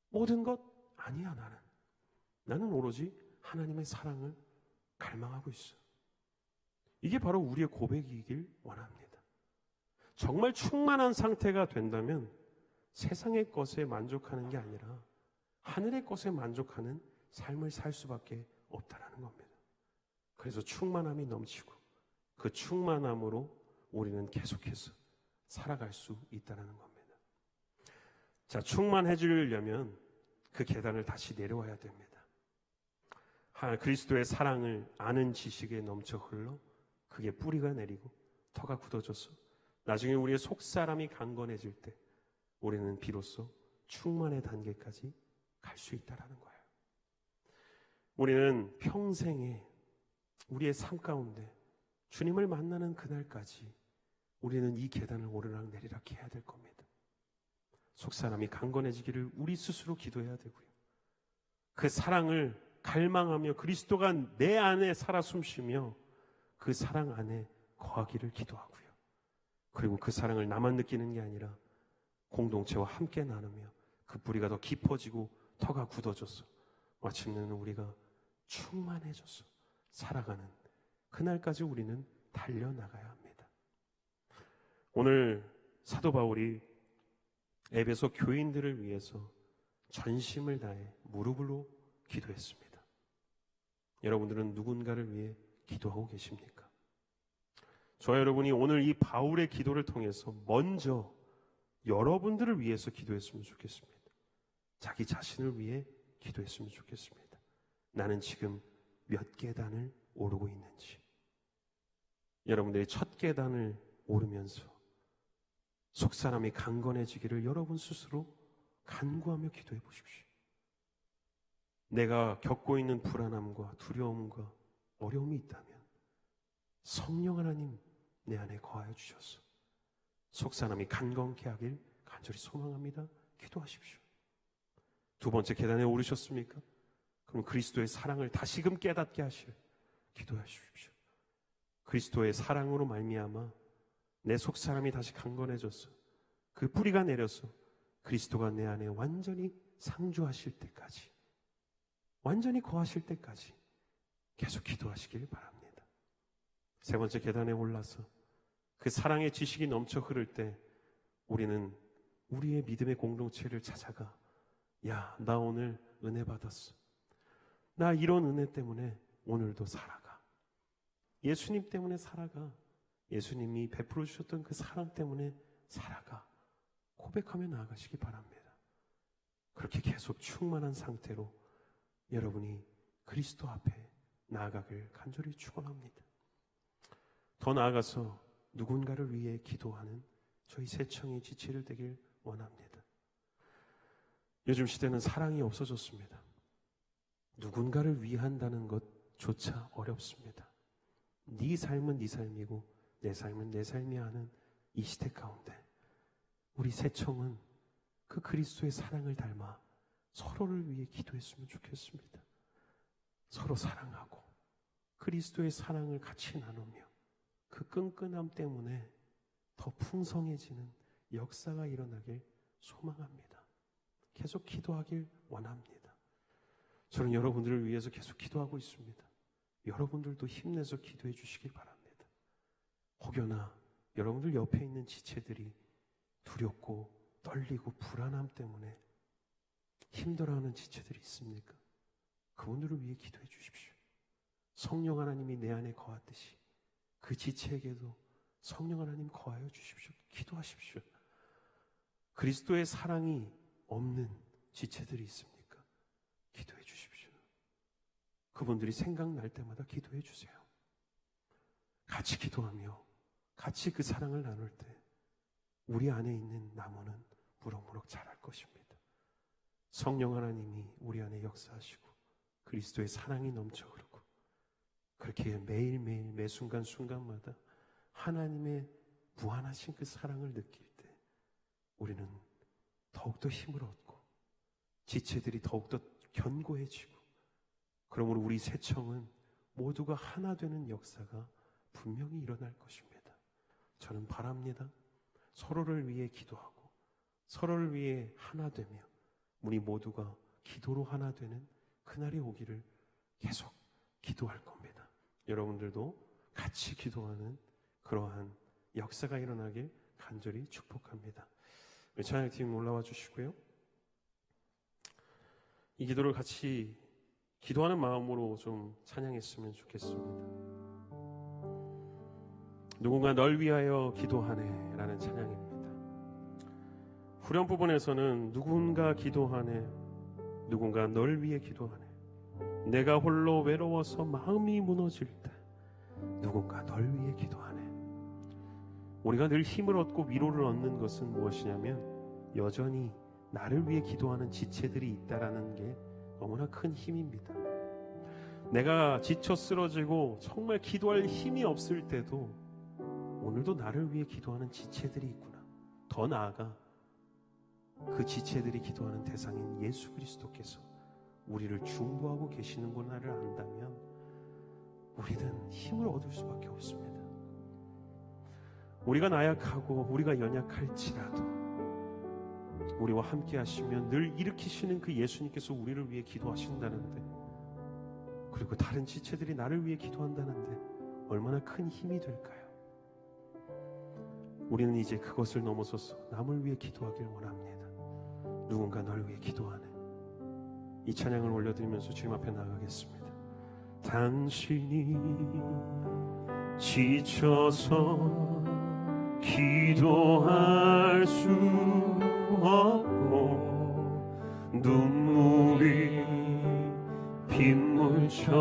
모든 것 아니야. 나는 오로지 하나님의 사랑을 갈망하고 있어. 이게 바로 우리의 고백이길 원합니다. 정말 충만한 상태가 된다면 세상의 것에 만족하는 게 아니라 하늘의 것에 만족하는 삶을 살 수밖에 없다는 겁니다. 그래서 충만함이 넘치고 그 충만함으로 우리는 계속해서 살아갈 수 있다는 겁니다. 자, 충만해지려면 그 계단을 다시 내려와야 됩니다. 그리스도의 사랑을 아는 지식에 넘쳐 흘러 그게 뿌리가 내리고 터가 굳어져서 나중에 우리의 속사람이 강건해질 때 우리는 비로소 충만의 단계까지 갈 수 있다는 거예요. 우리는 평생에 우리의 삶 가운데 주님을 만나는 그날까지 우리는 이 계단을 오르락 내리락 해야 될 겁니다. 속사람이 강건해지기를 우리 스스로 기도해야 되고요. 그 사랑을 갈망하며 그리스도가 내 안에 살아 숨쉬며 그 사랑 안에 거하기를 기도하고요. 그리고 그 사랑을 나만 느끼는 게 아니라 공동체와 함께 나누며 그 뿌리가 더 깊어지고 터가 굳어져서 마침내는 우리가 충만해져서 살아가는 그날까지 우리는 달려나가야 합니다. 오늘 사도 바울이 에베소 교인들을 위해서 전심을 다해 무릎으로 기도했습니다. 여러분들은 누군가를 위해 기도하고 계십니까? 저와 여러분이 오늘 이 바울의 기도를 통해서 먼저 여러분들을 위해서 기도했으면 좋겠습니다. 자기 자신을 위해 기도했으면 좋겠습니다. 나는 지금 몇 계단을 오르고 있는지, 여러분들이 첫 계단을 오르면서 속사람이 강건해지기를 여러분 스스로 간구하며 기도해 보십시오. 내가 겪고 있는 불안함과 두려움과 어려움이 있다면 성령 하나님 내 안에 거하여 주셔서 속사람이 강건케 하길 간절히 소망합니다. 기도하십시오. 두 번째 계단에 오르셨습니까? 그럼 그리스도의 사랑을 다시금 깨닫게 하시오. 기도하십시오. 그리스도의 사랑으로 말미암아 내 속사람이 다시 강건해져서 그 뿌리가 내려서 그리스도가 내 안에 완전히 상주하실 때까지, 완전히 거하실 때까지 계속 기도하시길 바랍니다. 세 번째 계단에 올라서 그 사랑의 지식이 넘쳐 흐를 때 우리는 우리의 믿음의 공동체를 찾아가, 야, 나 오늘 은혜 받았어. 나 이런 은혜 때문에 오늘도 살아가. 예수님 때문에 살아가. 예수님이 베풀어 주셨던 그 사랑 때문에 살아가. 고백하며 나아가시기 바랍니다. 그렇게 계속 충만한 상태로 여러분이 그리스도 앞에 나아가길 간절히 축원합니다. 더 나아가서 누군가를 위해 기도하는 저희 새청의 지체를 되길 원합니다. 요즘 시대는 사랑이 없어졌습니다. 누군가를 위한다는 것조차 어렵습니다. 네 삶은 네 삶이고 내 삶은 내 삶이야 하는 이 시대 가운데 우리 새청은 그 그리스도의 사랑을 닮아 서로를 위해 기도했으면 좋겠습니다. 서로 사랑하고 그리스도의 사랑을 같이 나누며 그 끈끈함 때문에 더 풍성해지는 역사가 일어나길 소망합니다. 계속 기도하길 원합니다. 저는 여러분들을 위해서 계속 기도하고 있습니다. 여러분들도 힘내서 기도해 주시길 바랍니다. 혹여나 여러분들 옆에 있는 지체들이 두렵고 떨리고 불안함 때문에 힘들어하는 지체들이 있습니까? 그분들을 위해 기도해 주십시오. 성령 하나님이 내 안에 거하듯이 그 지체에게도 성령 하나님 거하여 주십시오. 기도하십시오. 그리스도의 사랑이 없는 지체들이 있습니까? 기도해 주십시오. 그분들이 생각날 때마다 기도해 주세요. 같이 기도하며 같이 그 사랑을 나눌 때 우리 안에 있는 나무는 무럭무럭 자랄 것입니다. 성령 하나님이 우리 안에 역사하시고 그리스도의 사랑이 넘쳐 흐르고 그렇게 매일매일 매 순간순간마다 하나님의 무한하신 그 사랑을 느낄 때 우리는 더욱더 힘을 얻고 지체들이 더욱더 견고해지고, 그러므로 우리 새청은 모두가 하나 되는 역사가 분명히 일어날 것입니다. 저는 바랍니다. 서로를 위해 기도하고 서로를 위해 하나 되며 우리 모두가 기도로 하나 되는 그날이 오기를 계속 기도할 겁니다. 여러분들도 같이 기도하는 그러한 역사가 일어나길 간절히 축복합니다. 찬양팀 올라와 주시고요. 이 기도를 같이 기도하는 마음으로 좀 찬양했으면 좋겠습니다. 누군가 널 위하여 기도하네 라는 찬양입니다. 후렴 부분에서는 누군가 기도하네, 누군가 널 위해 기도하네, 내가 홀로 외로워서 마음이 무너질 때 누군가 널 위해 기도하네. 우리가 늘 힘을 얻고 위로를 얻는 것은 무엇이냐면 여전히 나를 위해 기도하는 지체들이 있다라는 게 너무나 큰 힘입니다. 내가 지쳐 쓰러지고 정말 기도할 힘이 없을 때도 오늘도 나를 위해 기도하는 지체들이 있구나. 더 나아가 그 지체들이 기도하는 대상인 예수 그리스도께서 우리를 중보하고 계시는구나를 안다면 우리는 힘을 얻을 수밖에 없습니다. 우리가 나약하고 우리가 연약할지라도 우리와 함께 하시면 늘 일으키시는 그 예수님께서 우리를 위해 기도하신다는데, 그리고 다른 지체들이 나를 위해 기도한다는데 얼마나 큰 힘이 될까요? 우리는 이제 그것을 넘어서서 남을 위해 기도하길 원합니다. 누군가 널 위해 기도하는 이 찬양을 올려드리면서 주님 앞에 나가겠습니다. 당신이 지쳐서 기도할 수 없고 눈물이 빗물처럼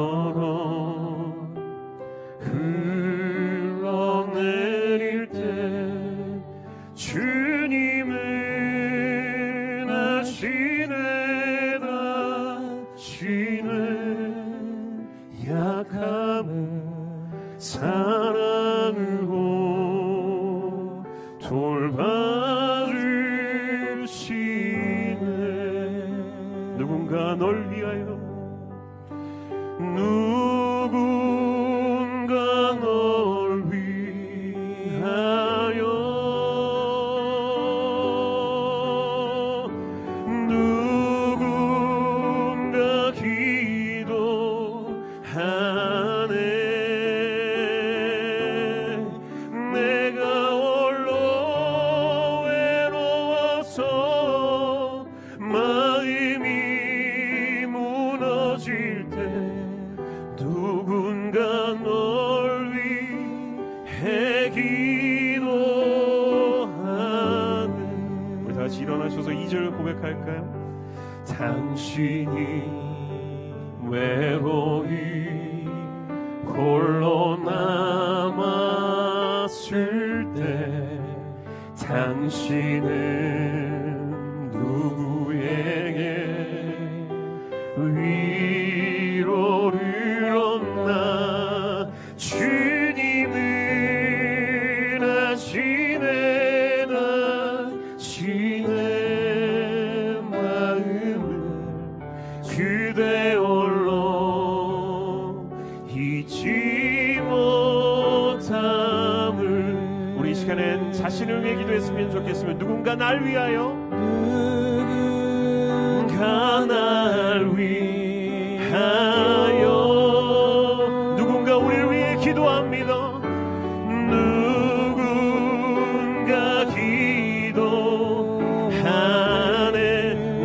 흘러내릴 때 주님은 아시네, 다시는 약함은 사랑으로 돌봐주시네. 누군가 널 위하여, 누군가 널 위하여, 누군가 기도하네. 내가 홀로 외로워서 마음이 무너질 때 누군가 널 위해 기도하네. 우리 다시 일어나셔서 2절 고백할까요? 당신이 외로이 홀로 남았을 때 당신은 누구에게 위로를 얻나? 주님은 아시네, 다시네 마음을 그대 홀로 잊지 못함을. 우리 이 시간엔 자신을 위해 기도했으면 좋겠으면 누군가 날 위하여, 누군가 날 위하여, 누군가 우리를 위해 기도합니다. 누군가 기도하네.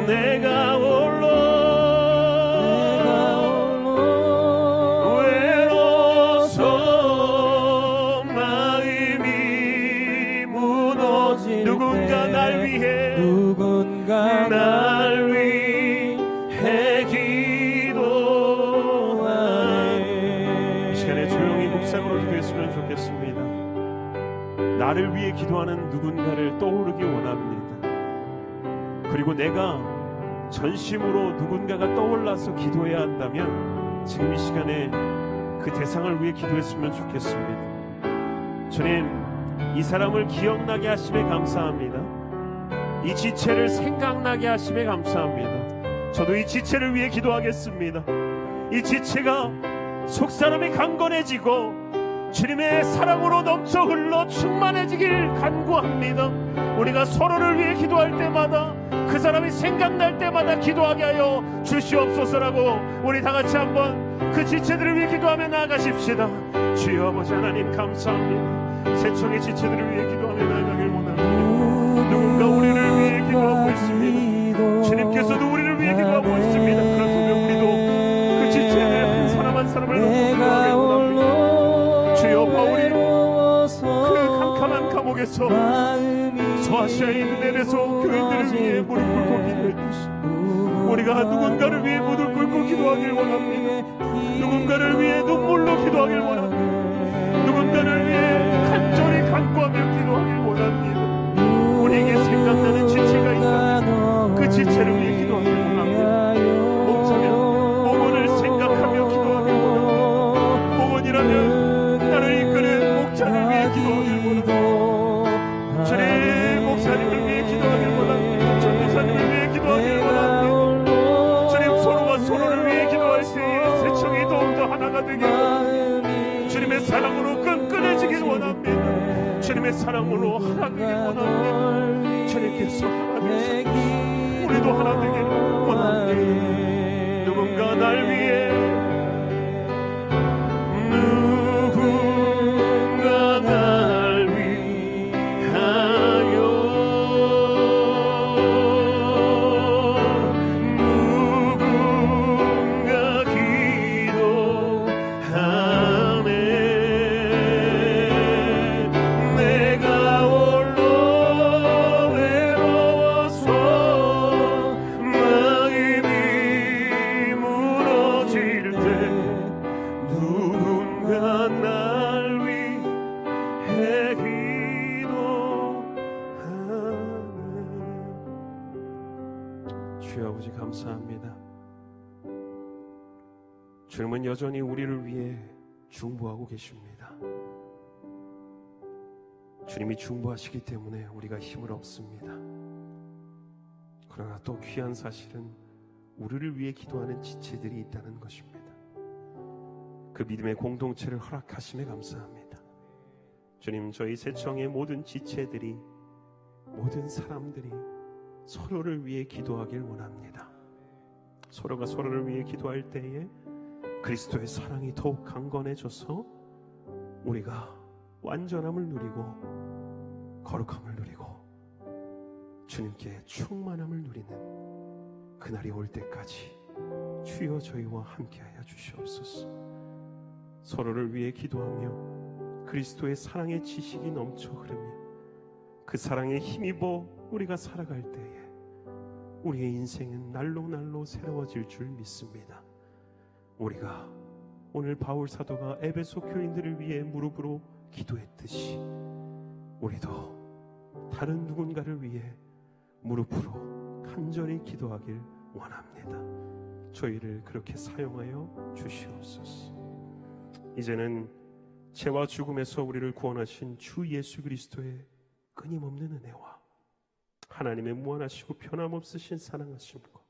내가 홀로 외로워서 마음이 무너질 때 누군가 날 위해, 누군가 날 위해 기도하네. 이 시간에 조용히 묵상으로 기도했으면 좋겠습니다. 나를 위해 기도하는 누군가를 떠오르기 원합니다. 그리고 내가 전심으로 누군가가 떠올라서 기도해야 한다면 지금 이 시간에 그 대상을 위해 기도했으면 좋겠습니다. 주님, 이 사람을 기억나게 하심에 감사합니다. 이 지체를 생각나게 하심에 감사합니다. 저도 이 지체를 위해 기도하겠습니다. 이 지체가 속사람이 강건해지고 주님의 사랑으로 넘쳐 흘러 충만해지길 간구합니다. 우리가 서로를 위해 기도할 때마다, 그 사람이 생각날 때마다 기도하게 하여 주시옵소서라고 우리 다 같이 한번 그 지체들을 위해 기도하며 나아가십시다. 주여 아버지 하나님 감사합니다. 새청의 지체들을 위해 기도하며 나아가길 원합니다. 누군가 우리를 위해 기도하고 있습니다. 주님께서도 우리를 위해 기도하고 있습니다. 그렇다면 우리도 그 지체를 한 사람 한 사람을 놓고 기도하길 원합니다. 주여 바울이 그 캄캄한 감옥에서 소아시아에 있는 앱에서 교인들을 위해 무릎 꿇고 기도했듯이 우리가 누군가를 위해 무릎 꿇고 기도하길 원합니다. 누군가를 위해 눈물로 기도하길 원합니다. 누군가를 위해 간절히 간구하며 기도하길 원합니다. 우리에게 생각나는 지체가 있다면 그 지체를 위해 기도하길 원합니다. 목자면 목원을 생각하며 기도하길 원합니다. 목원이라면 나를 이끄는 목자를 위해 기도하길 원합니다. 주님, 목사님을 위해 기도하길 원합니다. 전도사 하나님의 사랑으로 하나 되길 원합니다. 주님께서 하나 되셔서 우리도 하나 되길 원합니다. 누군가 날 위해 누군가 날 위하여 누군가 기도하네. 내가 홀로 외로워서 마음이 무너질 때 누군가 날 위해 기도하네. 주여 아버지 감사합니다. 주님은 여전히 우리를 위해 중보하고 계십니다. 주님이 중보하시기 때문에 우리가 힘을 얻습니다. 그러나 또 귀한 사실은 우리를 위해 기도하는 지체들이 있다는 것입니다. 그 믿음의 공동체를 허락하심에 감사합니다. 주님, 저희 새청의 모든 지체들이, 모든 사람들이 서로를 위해 기도하길 원합니다. 서로가 서로를 위해 기도할 때에 그리스도의 사랑이 더욱 강건해져서 우리가 완전함을 누리고 거룩함을 누리고 주님께 충만함을 누리는 그날이 올 때까지 주여 저희와 함께하여 주시옵소서. 서로를 위해 기도하며 그리스도의 사랑의 지식이 넘쳐 흐르며 그 사랑에 힘입어 우리가 살아갈 때에 우리의 인생은 날로 날로 새로워질 줄 믿습니다. 우리가 오늘 바울 사도가 에베소 교인들을 위해 무릎으로 기도했듯이 우리도 다른 누군가를 위해 무릎으로 간절히 기도하길 원합니다. 저희를 그렇게 사용하여 주시옵소서. 이제는 죄와 죽음에서 우리를 구원하신 주 예수 그리스도의 끊임없는 은혜와 하나님의 무한하시고 변함없으신 사랑하심과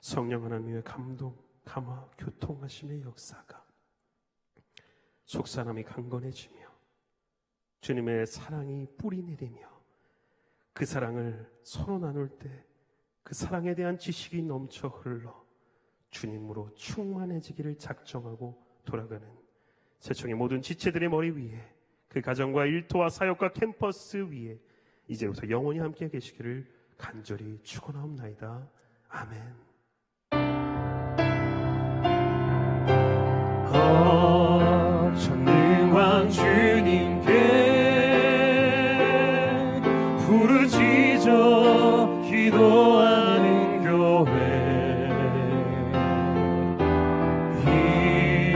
성령 하나님의 감동, 감화, 교통하심의 역사가 속사람이 강건해지며 주님의 사랑이 뿌리 내리며 그 사랑을 서로 나눌 때 그 사랑에 대한 지식이 넘쳐 흘러 주님으로 충만해지기를 작정하고 돌아가는 새청의 모든 지체들의 머리 위에 그 가정과 일터와 사역과 캠퍼스 위에 이제부터 영원히 함께 계시기를 간절히 축원하옵나이다. 아멘. 전능왕 주님께 부르짖어 기도하는 교회, 이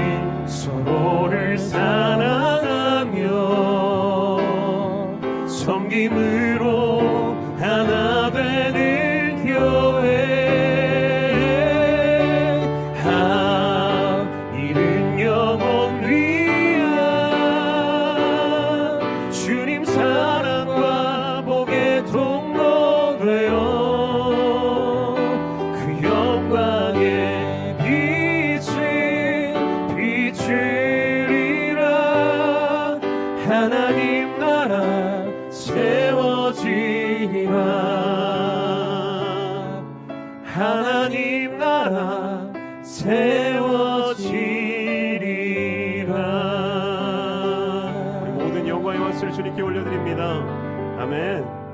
서로를 사랑하며 섬김으로 하나 되는 교회, 이른 영혼 위한 주님 사랑과 복의 통로 되어 그 영광의 빛을 비추리라. 하나님 나라 세워지리라. 하나님 나라 세워지리라. 우리 모든 영광의 박수를 주님께 올려드립니다. 아멘.